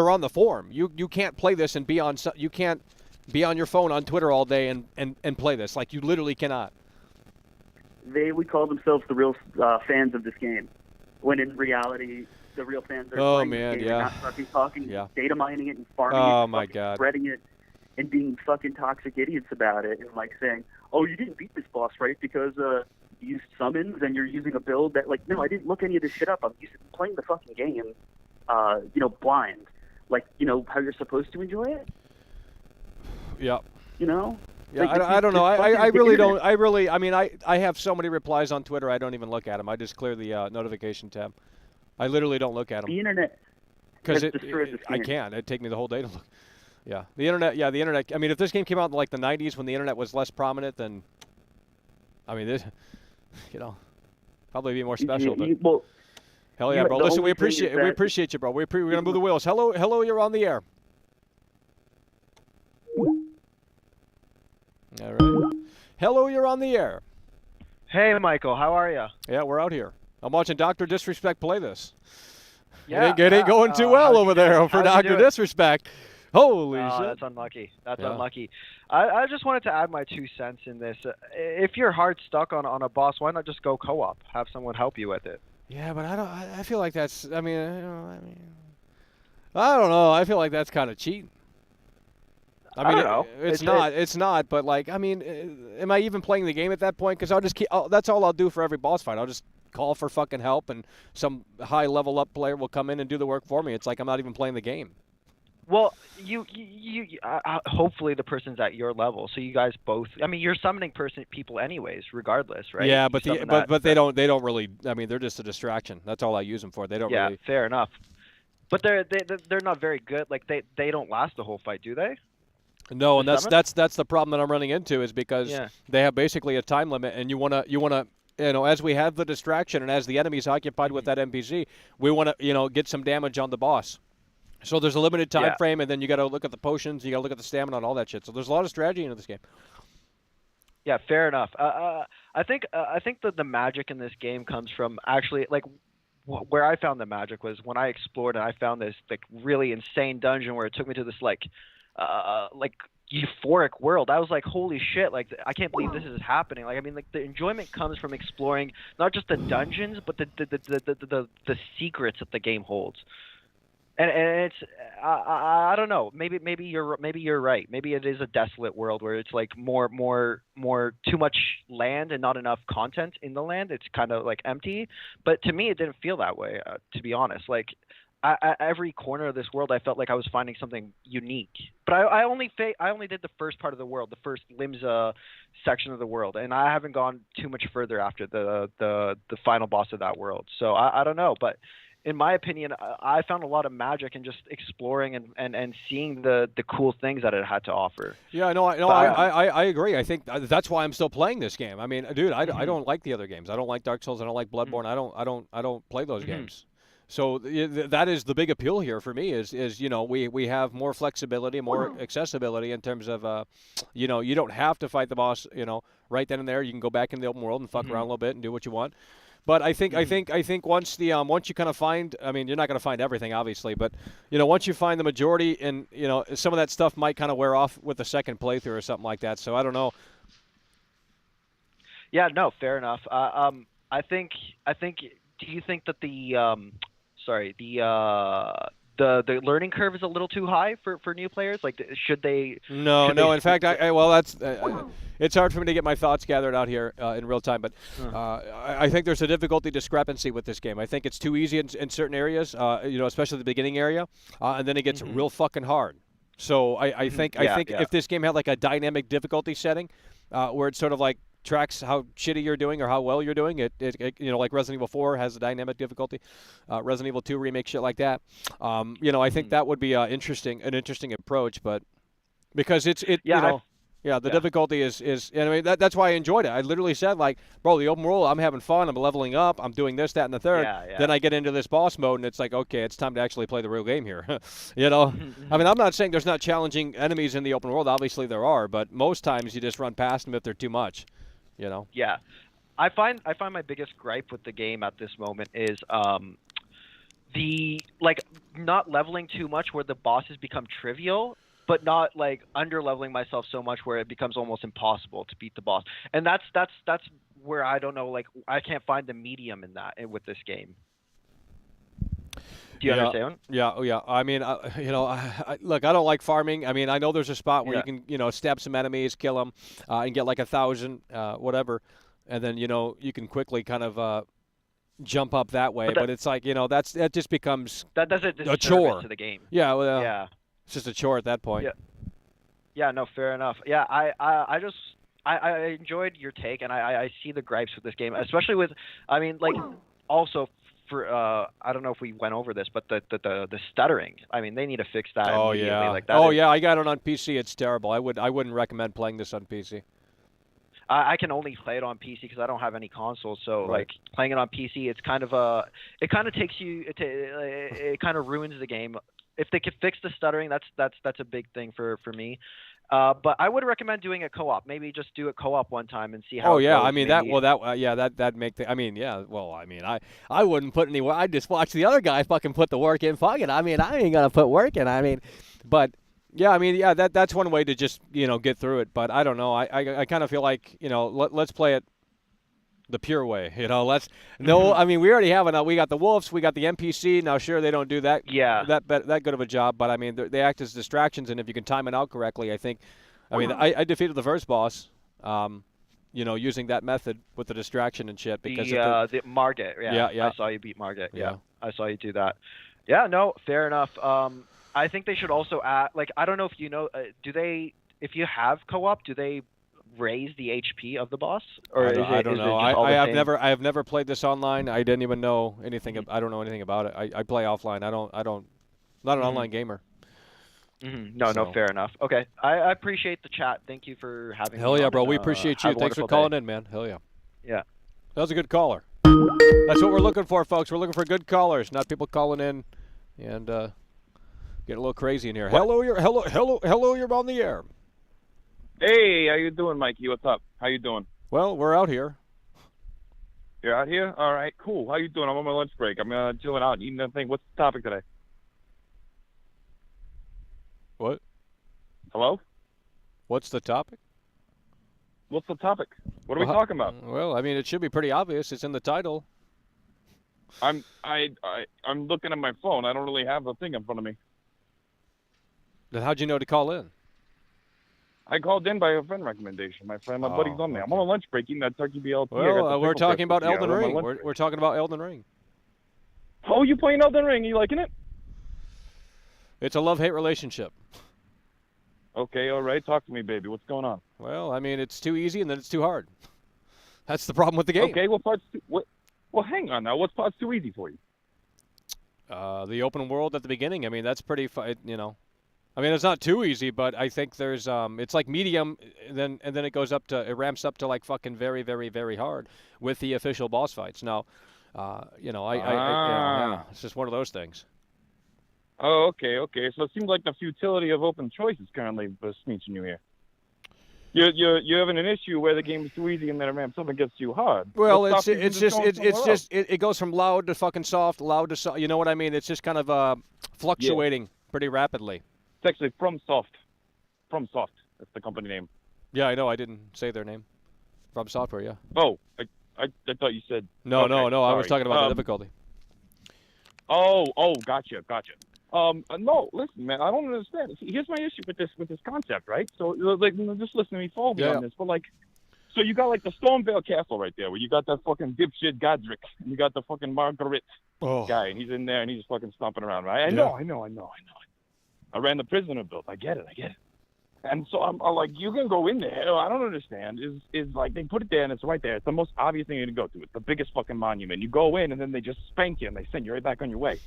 on the forum. You can't play this and you can't be on your phone on Twitter all day and play this. Like, you literally cannot.
They would call themselves the real fans of this game, when in reality the real fans are playing this game and not fucking talking, data mining it and farming it,
my God,
spreading it. and being fucking toxic idiots about it and like saying, "Oh, you didn't beat this boss, right? Because you used summons and you're using a build that like no, I didn't look any of this shit up. I'm playing the fucking game, blind, like how you're supposed to enjoy it."
Yeah.
Yeah,
like I don't know. I really don't. I mean, I have so many replies on Twitter. I don't even look at them. I just clear the notification tab. I literally don't look at them.
The internet
because
destroyed this game.
I can't. It'd take me the whole day to look. Yeah, the internet. Yeah, the internet. I mean, if this game came out in like the '90s when the internet was less prominent, then I mean, this, probably be more special. But hell yeah, bro. Listen, we appreciate you, bro. We're gonna move the wheels. Hello, you're on the air. All right. Hello, you're on the air.
Hey, Michael, how are you?
Yeah, we're out here. I'm watching Dr. Disrespect play this.
Yeah,
it ain't going too well over there for Dr. Disrespect. Holy shit.
That's unlucky. That's unlucky. I just wanted to add my 2 cents in this. If you're hard stuck on a boss, why not just go co-op? Have someone help you with it.
Yeah, but I feel like that's. I don't know. I feel like that's kind of cheating. I mean,
don't know.
It's not. But like, I mean, am I even playing the game at that point? Because I'll just keep. That's all I'll do for every boss fight. I'll just call for fucking help, and some high level up player will come in and do the work for me. It's like I'm not even playing the game.
Well, you hopefully the person's at your level, so you guys both. I mean, you're summoning people anyways, regardless, right?
Yeah, but they don't really. I mean, they're just a distraction. That's all I use them for. They don't.
Yeah,
really...
fair enough. But they're not very good. Like they don't last the whole fight, do they?
No, and that's the problem that I'm running into is because they have basically a time limit, and you wanna as we have the distraction and as the enemy's occupied with that NPC, we want to get some damage on the boss. So there's a limited time frame, and then you got to look at the potions, you got to look at the stamina and all that shit. So there's a lot of strategy into this game.
Yeah, fair enough. I think that the magic in this game comes from actually like where I found the magic was when I explored and I found this like really insane dungeon where it took me to this like euphoric world. I was like, holy shit, like I can't believe this is happening. Like I mean, like the enjoyment comes from exploring not just the dungeons but the secrets that the game holds. And it's I don't know, maybe you're right. Maybe it is a desolate world where it's like more too much land and not enough content in the land. It's kind of like empty. But to me, it didn't feel that way. To be honest, like every corner of this world, I felt like I was finding something unique. But I only did the first part of the world, the first Limsa section of the world, and I haven't gone too much further after the final boss of that world. So I don't know, but. In my opinion, I found a lot of magic in just exploring and seeing the cool things that it had to offer.
Yeah, I agree. I think that's why I'm still playing this game. I mean, dude, I don't like the other games. I don't like Dark Souls. I don't like Bloodborne. I don't play those games. So that is the big appeal here for me. Is we have more flexibility, more accessibility in terms of you don't have to fight the boss right then and there. You can go back in the open world and fuck around a little bit and do what you want. But I think once you kind of find, I mean, you're not going to find everything obviously, but once you find the majority, and some of that stuff might kind of wear off with the second playthrough or something like that. So I don't know.
Yeah, no, fair enough. I think. Do you think that the learning curve is a little too high for new players? Like, should they?
No. In fact, it's hard for me to get my thoughts gathered out here in real time. But I think there's a difficulty discrepancy with this game. I think it's too easy in certain areas, especially the beginning area, and then it gets real fucking hard. So I think if this game had like a dynamic difficulty setting, where it's sort of like tracks how shitty you're doing or how well you're doing. It like Resident Evil 4 has a dynamic difficulty. Resident Evil 2 remake, shit like that. I think that would be an interesting approach, but because the difficulty is and I mean that's why I enjoyed it. I literally said like, bro, the open world, I'm having fun, I'm leveling up, I'm doing this, that, and the third. Then I get into this boss mode and it's like, okay, it's time to actually play the real game here. I mean, I'm not saying there's not challenging enemies in the open world. Obviously there are, but most times you just run past them if they're too much.
Yeah, I find my biggest gripe with the game at this moment is the not leveling too much where the bosses become trivial, but not like under leveling myself so much where it becomes almost impossible to beat the boss. And that's where I don't know, like I can't find the medium in that with this game. Do you understand?
Yeah, oh yeah. I mean, look, I don't like farming. I mean, I know there's a spot where you can, stab some enemies, kill them, and get like 1,000, whatever, and then you can quickly kind of jump up that way. But it's like that just becomes a chore
to the game.
Yeah, well,
yeah,
it's just a chore at that point.
Yeah. Yeah, no, fair enough. Yeah, I enjoyed your take, and I see the gripes with this game, especially with, I mean, like, also for I don't know if we went over this, but the stuttering. I mean, they need to fix that immediately.
Yeah.
Like that
yeah, I got it on PC. It's terrible. I wouldn't recommend playing this on PC.
I can only play it on PC because I don't have any consoles. So like playing it on PC, it's kind of it kind of takes you, it kind of ruins the game. If they could fix the stuttering, that's a big thing for me. But I would recommend doing a co-op. Maybe just do a co-op one time and see how.
Oh yeah,
it goes.
I mean that make the. I mean I wouldn't put any. I'd just watch the other guy fucking put the work in. Fuck it. I mean I ain't gonna put work in. I mean, but. Yeah, I mean, that's one way to just, get through it. But I don't know. I kind of feel like, let's play it the pure way. I mean, we already have enough. We got the wolves, we got the NPC. Now, sure, they don't do that that good of a job, but I mean, they act as distractions. And if you can time it out correctly, I think. I mean, I defeated the first boss, using that method with the distraction and shit. Because
the Margit. Yeah. I saw you beat Margit. Yeah, I saw you do that. Yeah, no, fair enough. I think they should also add, like, I don't know if you know, if you have co-op, do they raise the HP of the boss? Or
I don't know. I have never played this online. I didn't even know anything. I don't know anything about it. I play offline. Not an online gamer.
Mm-hmm. No, fair enough. Okay, I appreciate the chat. Thank you for having me.
Hell yeah,
on,
bro. We appreciate you. Thanks for calling in, man. Hell yeah.
Yeah.
That was a good caller. That's what we're looking for, folks. We're looking for good callers, not people calling in and get a little crazy in here. Hello, you're on the air.
Hey, how you doing, Mikey? What's up? How you doing?
Well, we're out here.
You're out here? All right, cool. How you doing? I'm on my lunch break. I'm chilling out, eating that thing. What's the topic today?
What?
Hello?
What's the topic?
What's the topic? What are we talking about?
Well, I mean, it should be pretty obvious. It's in the title.
I'm looking at my phone. I don't really have a thing in front of me.
Then how'd you know to call in?
I called in by a friend recommendation. My buddy's on me. I'm on a lunch break eating that turkey BLT.
Well, we're talking about Elden Ring. We're talking about Elden Ring.
Oh, you playing Elden Ring? You liking it?
It's a love-hate relationship.
Okay, all right. Talk to me, baby. What's going on?
Well, I mean, it's too easy and then it's too hard. That's the problem with the game.
Okay, well, hang on now. What's parts too easy for you?
The open world at the beginning. I mean, that's pretty I mean, it's not too easy, but I think there's it's like medium, and then it ramps up to like fucking very, very, very hard with the official boss fights. Now, it's just one of those things.
Oh, okay. So it seems like the futility of open choice is currently besmirching you here. You're having an issue where the game is too easy and then it ramps up and gets too hard.
Well, it goes from loud to fucking soft, loud to soft. You know what I mean? It's just kind of fluctuating pretty rapidly.
It's actually FromSoft. FromSoft. That's the company name.
Yeah, I know. I didn't say their name. From Software, yeah.
Oh, I thought you said.
No. I was talking about the difficulty.
Oh, gotcha. No, listen, man. I don't understand. See, here's my issue with this concept, right? So, like, just listen to me, follow me on this. But like, so you got like the Stormvale Castle right there, where you got that fucking dipshit Godric, and you got the fucking Margaret guy, and he's in there and he's fucking stomping around, right? I know. I ran the prisoner build. I get it. And so I'm like, you can go in there. I don't understand. Is like they put it there and it's right there. It's the most obvious thing you can go to. It's the biggest fucking monument. You go in and then they just spank you and they send you right back on your way.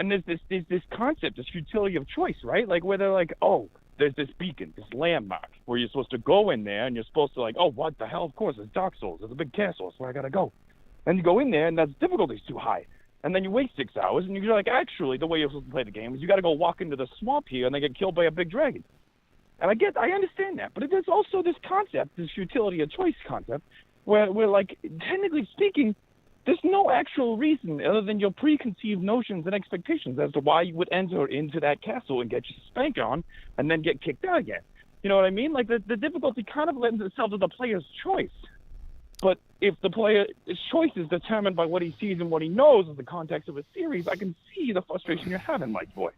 And there's this concept, this futility of choice, right? Like where they're like, oh, there's this beacon, this landmark where you're supposed to go in there and you're supposed to like, oh, what the hell? Of course, it's Dark Souls. There's a big castle. That's where I gotta go. And you go in there and that difficulty's too high. And then you wait 6 hours, and you're like, actually, the way you're supposed to play the game is you got to go walk into the swamp here, and they get killed by a big dragon. And I understand that, but there's also this concept, this futility of choice concept, where like, technically speaking, there's no actual reason other than your preconceived notions and expectations as to why you would enter into that castle and get your spank on, and then get kicked out again. You know what I mean? Like the difficulty kind of lends itself to the player's choice. But if the player's choice is determined by what he sees and what he knows in the context of a series, I can see the frustration you're having, Mike boy.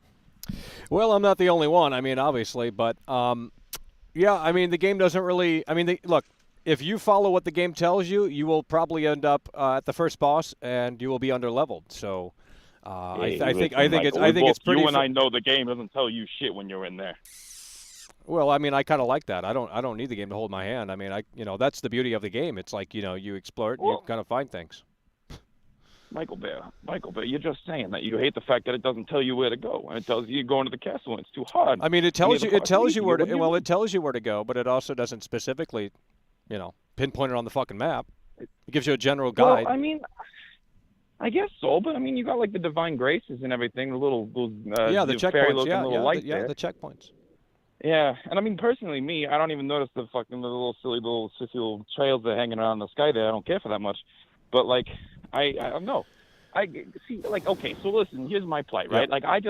Well, I'm not the only one. I mean, obviously, but yeah, I mean, the game doesn't really. I mean, look, if you follow what the game tells you, you will probably end up at the first boss, and you will be underleveled. So, I think it's pretty.
You and I know the game doesn't tell you shit when you're in there.
Well, I mean, I kind of like that. I don't need the game to hold my hand. I mean, that's the beauty of the game. It's like, you explore it and you kind of find things.
Michael Bear, you're just saying that you hate the fact that it doesn't tell you where to go, and it tells you go into the castle and it's too hard.
I mean, it tells you where to. Well, it tells you where to go, but it also doesn't specifically, pinpoint it on the fucking map. It gives you a general guide.
Well, I mean, I guess so, but I mean, you got like the divine graces and everything, the little
the checkpoints, the checkpoints.
Yeah, and I mean, personally, I don't even notice the little silly little sissy little trails that are hanging around the sky there. I don't care for that much. But, like, I don't know. I see, like, okay, so listen, here's my plight, right? Like, I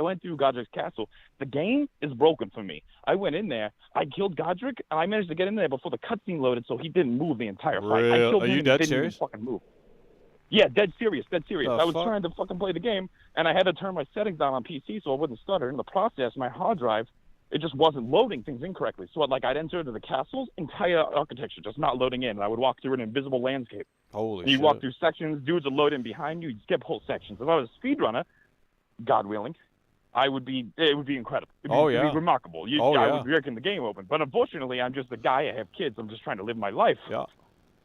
went through Godric's castle. The game is broken for me. I went in there, I killed Godric, and I managed to get in there before the cutscene loaded, so he didn't move the entire fight. I killed him and he didn't even fucking move. Yeah, dead serious. I was trying to fucking play the game, and I had to turn my settings down on PC so I wouldn't stutter. In the process, my hard drive, it just wasn't loading things incorrectly. So, like, I'd enter into the castle's entire architecture, just not loading in, and I would walk through an invisible landscape.
Holy
shit. You walk through sections, dudes would load in behind you, you'd skip whole sections. If I was a speedrunner, God willing, it would be incredible. It'd be remarkable. I would be breaking the game open. But unfortunately, I'm just a guy, I have kids, I'm just trying to live my life.
Yeah.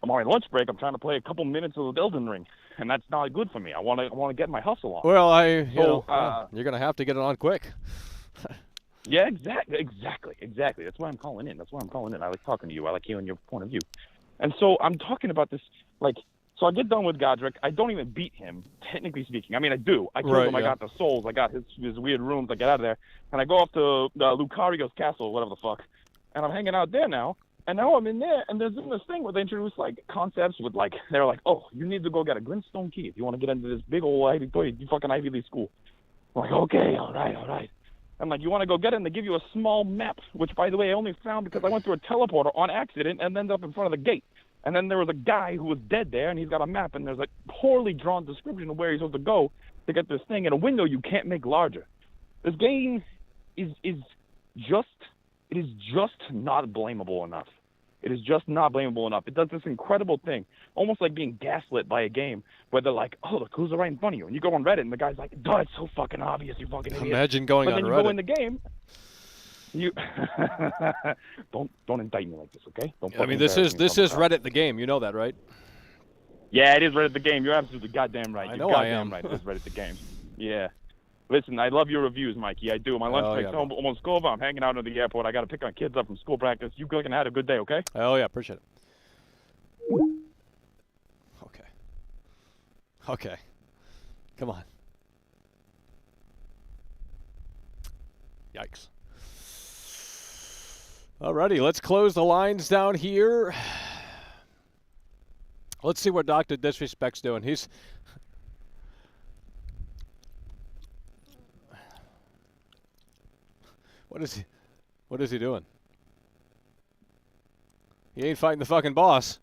I'm on my lunch break, I'm trying to play a couple minutes of Elden Ring, and that's not good for me. I want to get my hustle on.
Well, you're going to have to get it on quick.
Yeah, exactly. That's why I'm calling in. I like talking to you. I like hearing your point of view. And so I'm talking about this, like, so I get done with Godric. I don't even beat him, technically speaking. I mean, I do. I killed him. I got the souls. I got his weird rooms. I get out of there. And I go off to Lucario's castle, whatever the fuck. And I'm hanging out there now. And now I'm in there, and there's this thing where they introduce, like, concepts with, like, they're like, oh, you need to go get a glintstone key if you want to get into this big old Ivy League school. I'm like, okay, all right. I'm like, you want to go get it? And they give you a small map, which, by the way, I only found because I went through a teleporter on accident and ended up in front of the gate. And then there was a guy who was dead there, and he's got a map, and there's a poorly drawn description of where he's supposed to go to get this thing in a window you can't make larger. This game is just not blamable enough. It is just not blamable enough. It does this incredible thing, almost like being gaslit by a game, where they're like, oh, the clues are right in front of you. And you go on Reddit, and the guy's like, duh, it's so fucking obvious, you fucking idiot.
Imagine going on Reddit.
But then you go in the game, you... don't indict me like this, okay?
I mean, this is Reddit the game. You know that, right?
Yeah, it is Reddit the game. You're absolutely goddamn right.
I know I am.
Right. It is Reddit the game. Yeah. Listen, I love your reviews, Mikey. I do. My lunch break's almost over. I'm hanging out at the airport. I got to pick my kids up from school practice. You can have a good day, okay?
Oh, yeah. Appreciate it. Okay. Come on. Yikes. Alrighty, let's close the lines down here. Let's see what Dr. Disrespect's doing. What is he doing? He ain't fighting the fucking boss.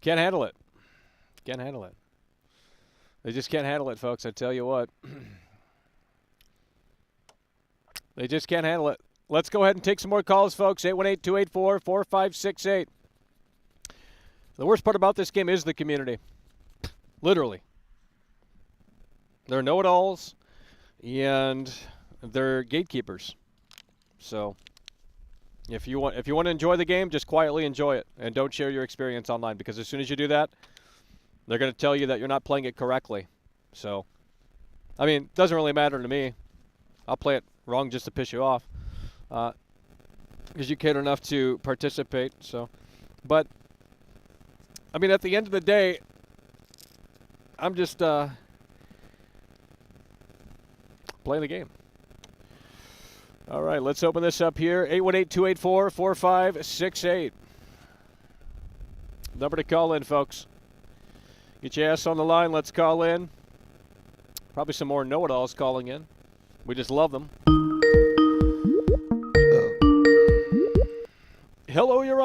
Can't handle it. They just can't handle it, folks. I tell you what. They just can't handle it. Let's go ahead and take some more calls, folks. 818-284-4568. The worst part about this game is the community. Literally. They're know-it-alls, and they're gatekeepers. So, if you want to enjoy the game, just quietly enjoy it, and don't share your experience online, because as soon as you do that, they're going to tell you that you're not playing it correctly. So, I mean, it doesn't really matter to me. I'll play it wrong just to piss you off, because you cared enough to participate. So, but I mean, at the end of the day, I'm just playing the game. All right, let's open this up here. 818-284-4568. Number to call in, folks. Get your ass on the line. Let's call in. Probably some more know-it-alls calling in. We just love them.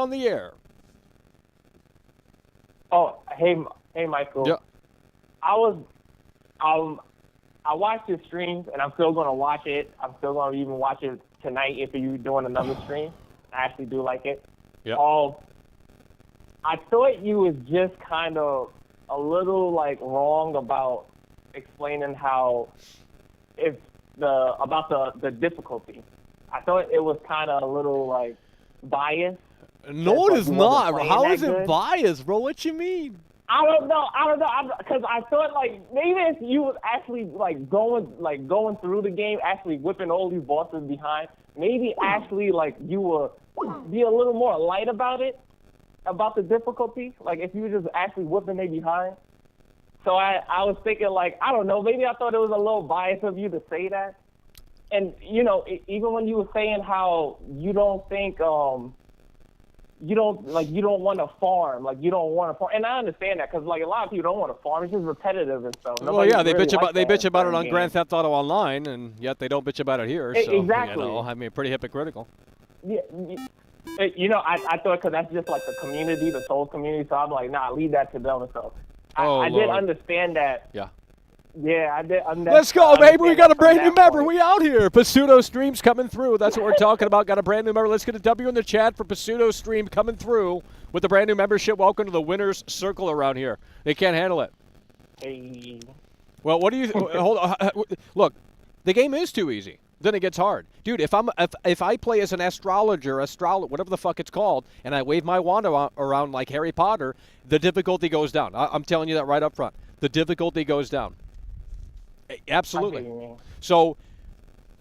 on the air.
Oh, hey, Michael.
Yeah.
I watched your streams, and I'm still going to watch it. I'm still going to even watch it tonight if you're doing another stream. I actually do like it.
Yeah.
I thought you was just kind of a little like wrong about explaining how about the difficulty. I thought it was kind of a little like biased.
No, it is not. How is
it
biased, bro? What you mean?
I don't know, because I thought like maybe if you was actually like going through the game, actually whipping all these bosses behind, maybe actually like you would be a little more light about it, about the difficulty. Like if you were just actually whipping they behind. So I was thinking like, I don't know, maybe I thought it was a little biased of you to say that. And you know, even when you were saying how you don't think you don't want to farm, and I understand that because like a lot of people don't want to farm. It's just repetitive and stuff.
Well, yeah, they bitch about it on Grand Theft Auto Online, and yet they don't bitch about it here. So,
exactly.
You know, I mean, pretty hypocritical.
Yeah, you know, I thought because that's just like the community, the Souls community. So I'm like, nah, leave that to them and stuff. I did understand that.
Yeah.
Yeah, I did.
Let's go, baby. We got a brand new member. We out here. Pseudo Stream's coming through. That's what we're talking about. Got a brand new member. Let's get a W in the chat for Pseudo Stream coming through with a brand new membership. Welcome to the winner's circle around here. They can't handle it.
Hey.
Well, what do you hold on? Look, the game is too easy. Then it gets hard, dude. If I play as an astrologer, whatever the fuck it's called, and I wave my wand around like Harry Potter, the difficulty goes down. I'm telling you that right up front. The difficulty goes down. Absolutely. So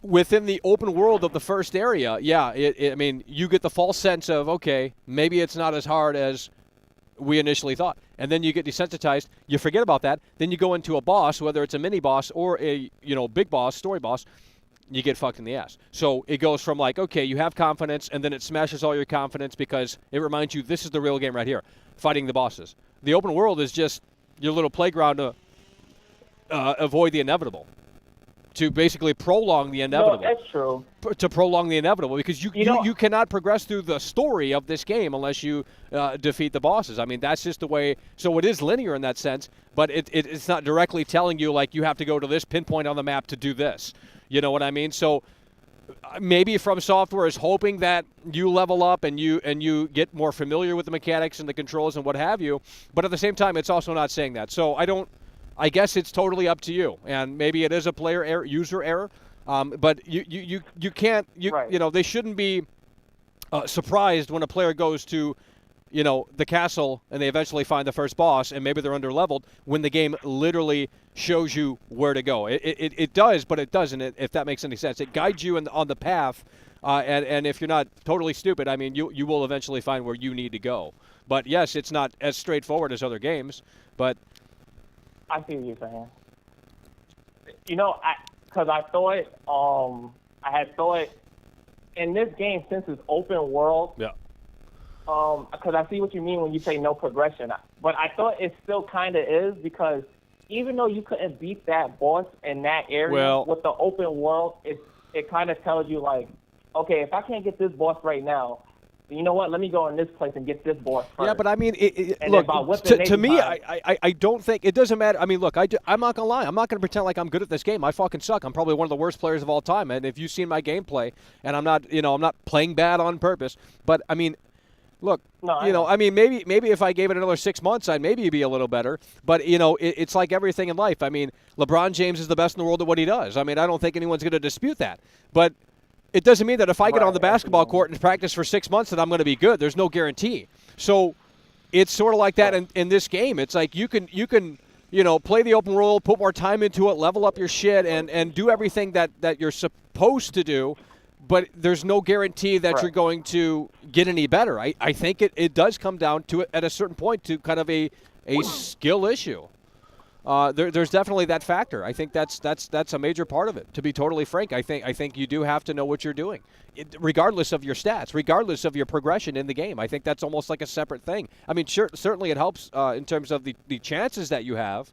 within the open world of the first area, yeah, I mean, you get the false sense of, okay, maybe it's not as hard as we initially thought. And then you get desensitized. You forget about that. Then you go into a boss, whether it's a mini boss or a big boss, story boss, you get fucked in the ass. So it goes from like, okay, you have confidence, and then it smashes all your confidence because it reminds you this is the real game right here, fighting the bosses. The open world is just your little playground to avoid the inevitable, to basically prolong the inevitable.
No, that's true.
To prolong the inevitable, because you cannot progress through the story of this game unless you defeat the bosses. I mean, that's just the way. So it is linear in that sense, but it's not directly telling you like you have to go to this pinpoint on the map to do this. You know what I mean? So maybe From Software is hoping that you level up and you get more familiar with the mechanics and the controls and what have you. But at the same time, it's also not saying that. So I guess it's totally up to you. And maybe it is a player error, user error. But you can't they shouldn't be surprised when a player goes to the castle and they eventually find the first boss and maybe they're under-leveled when the game literally shows you where to go. It does, but it doesn't, if that makes any sense. It guides you on the path, and if you're not totally stupid, I mean, you will eventually find where you need to go. But, yes, it's not as straightforward as other games, but...
I see what you're saying. Because I had thought in this game, since it's open world...
Yeah.
Because I see what you mean when you say no progression. But I thought it still kind of is, because even though you couldn't beat that boss in that area, with the open world, it kind of tells you, like, okay, if I can't get this boss right now, you know what, let me go in this place and get this boss first.
Yeah, but I mean, look, to me, I don't think, it doesn't matter. I mean, look, I'm not going to lie. I'm not going to pretend like I'm good at this game. I fucking suck. I'm probably one of the worst players of all time. And if you've seen my gameplay, and I'm not playing bad on purpose, but, I mean... Look, I mean, maybe if I gave it another 6 months, I'd maybe be a little better. But, it's like everything in life. I mean, LeBron James is the best in the world at what he does. I mean, I don't think anyone's going to dispute that. But it doesn't mean that if I get on the basketball court and practice for 6 months that I'm going to be good. There's no guarantee. So it's sort of like that in this game. It's like you can play the open world, put more time into it, level up your shit, and do everything that you're supposed to do. But there's no guarantee that you're going to get any better. I think it does come down to it at a certain point to kind of a skill issue. There's definitely that factor. I think that's a major part of it. To be totally frank, I think you do have to know what you're doing, regardless of your stats, regardless of your progression in the game. I think that's almost like a separate thing. I mean, certainly it helps in terms of the chances that you have.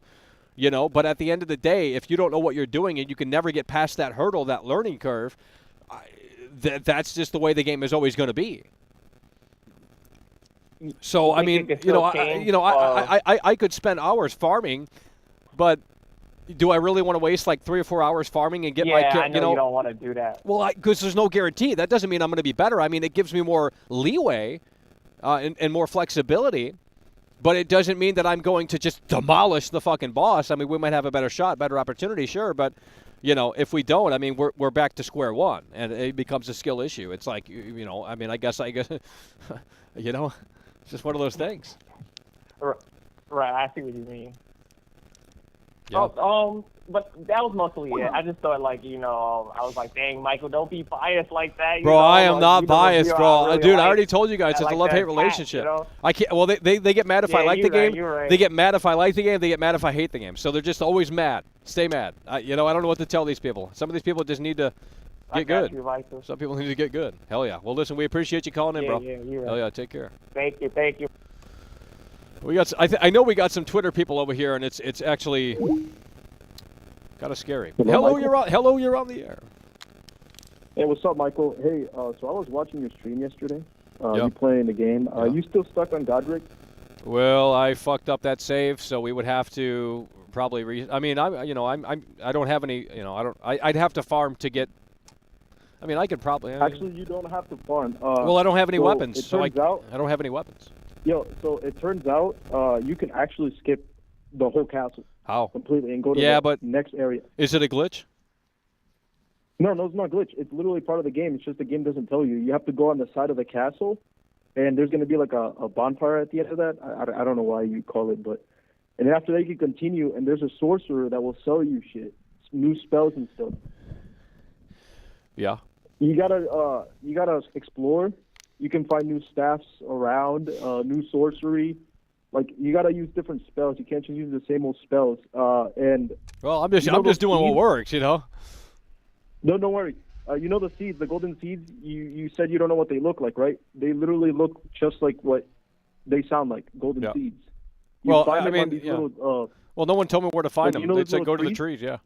But at the end of the day, if you don't know what you're doing and you can never get past that hurdle, that learning curve, that's just the way the game is always going to be. So I mean, I could spend hours farming, but do I really want to waste like 3 or 4 hours farming and get my
I know you don't want to do that.
Well, because there's no guarantee. That doesn't mean I'm going to be better. I mean, it gives me more leeway and more flexibility, but it doesn't mean that I'm going to just demolish the fucking boss. I mean, we might have a better shot, better opportunity, sure, but if we don't, I mean, we're back to square one, and it becomes a skill issue. It's like, I mean, I guess, it's just one of those things.
Right, I see what you mean.
Yeah.
But that was mostly it. I just thought, I was like, dang, Michael, don't be biased like that.
Bro, I am not biased, bro. Really dude, I already told you guys it's a love-hate relationship. I can't. Well, they get mad if I like the game.
Right.
They get mad if I like the game. They get mad if I hate the game. So they're just always mad. Stay mad. I don't know what to tell these people. Some of these people just need to get good. Some people need to get good. Hell yeah. Well, listen, we appreciate you calling in, bro.
Yeah, you're right.
Hell yeah, take care.
Thank you.
We got. I know we got some Twitter people over here, and it's actually kind of scary. Hello, you're on the air.
Hey, what's up, Michael? Hey, so I was watching your stream yesterday. You playing the game. Are you still stuck on Godric?
Well, I fucked up that save, so we would have to probably I don't have any. I'd have to farm to get. I mean, I could probably.
Actually, you don't have to farm.
Well, I don't have any weapons, so I don't have any weapons.
So it turns out you can actually skip the whole castle.
How?
Completely and go to the next area.
Is it a glitch?
No, it's not a glitch. It's literally part of the game. It's just the game doesn't tell you. You have to go on the side of the castle, and there's going to be like a bonfire at the end of that. I don't know why you call it, but and then after that you can continue, and there's a sorcerer that will sell you shit, new spells and stuff.
Yeah.
You gotta explore. You can find new staffs around, new sorcery. Like, you gotta use different spells. You can't just use the same old spells. And
well, I'm just doing what works, No,
don't worry. The seeds, the golden seeds. You said you don't know what they look like, right? They literally look just like what they sound like. Golden seeds.
Well, well, no one told me where to find them. They said go to the trees. Yeah.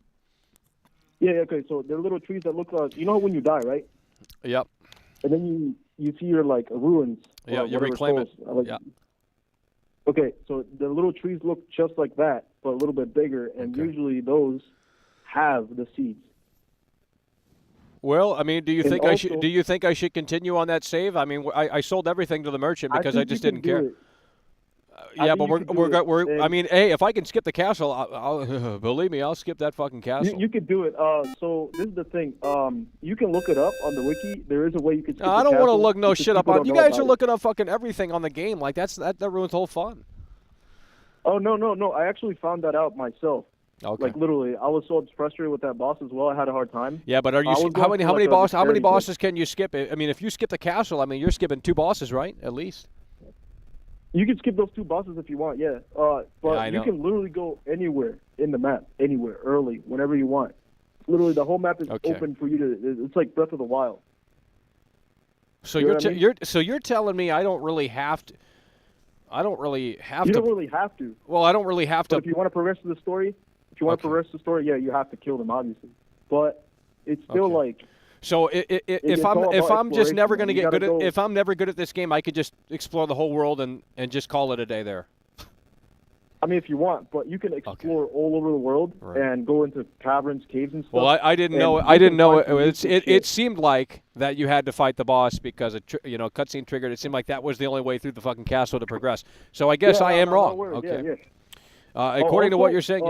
Yeah. Okay. So they're little trees that look like when you die, right?
Yep.
And then you see your ruins.
Yeah. You reclaim it.
Yeah. Okay, so the little trees look just like that, but a little bit bigger, and usually those have the seeds.
Well, I mean, do you think I should continue on that save? I mean, I sold everything to the merchant because I just didn't care. Yeah, but I mean, hey, if I can skip the castle, I'll believe me, I'll skip that fucking castle.
You could do it. So this is the thing. You can look it up on the wiki. There is a way you can skip
I don't want to look no shit up on. You guys are looking up fucking everything on the game. Like that ruins the whole fun.
Oh no! I actually found that out myself.
Okay.
Like literally, I was so frustrated with that boss as well. I had a hard time.
Yeah, but how many bosses can you skip? I mean, if you skip the castle, I mean, you're skipping 2 bosses, right? At least.
You can skip those 2 bosses if you want, yeah. But you can literally go anywhere in the map, anywhere, early, whenever you want. Literally, the whole map is open for you to. It's like Breath of the Wild.
So you're telling me I don't really have to. You don't really have to. Well, I don't really have to.
But if you want to progress the story, yeah, you have to kill them, obviously. But it's still like.
So if I'm just never going to get good at if I'm never good at this game, I could just explore the whole world and just call it a day there.
I mean, if you want, but you can explore all over the world and go into caverns, caves, and stuff.
Well, I didn't know. I didn't know it seemed like that you had to fight the boss because a cutscene triggered. It seemed like that was the only way through the fucking castle to progress. So I guess I am wrong. Okay. According to what you're saying,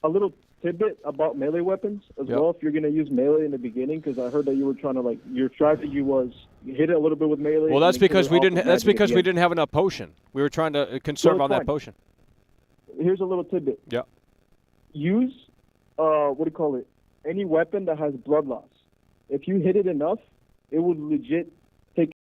a little tidbit about melee weapons as well. If you're going to use melee in the beginning, because I heard that you were trying to your strategy was hit it a little bit with melee.
Well, that's because we didn't. That's because we didn't have enough potion. We were trying to conserve on that potion.
Here's a little tidbit.
Yeah.
Use what do you call it? Any weapon that has blood loss. If you hit it enough, it would legit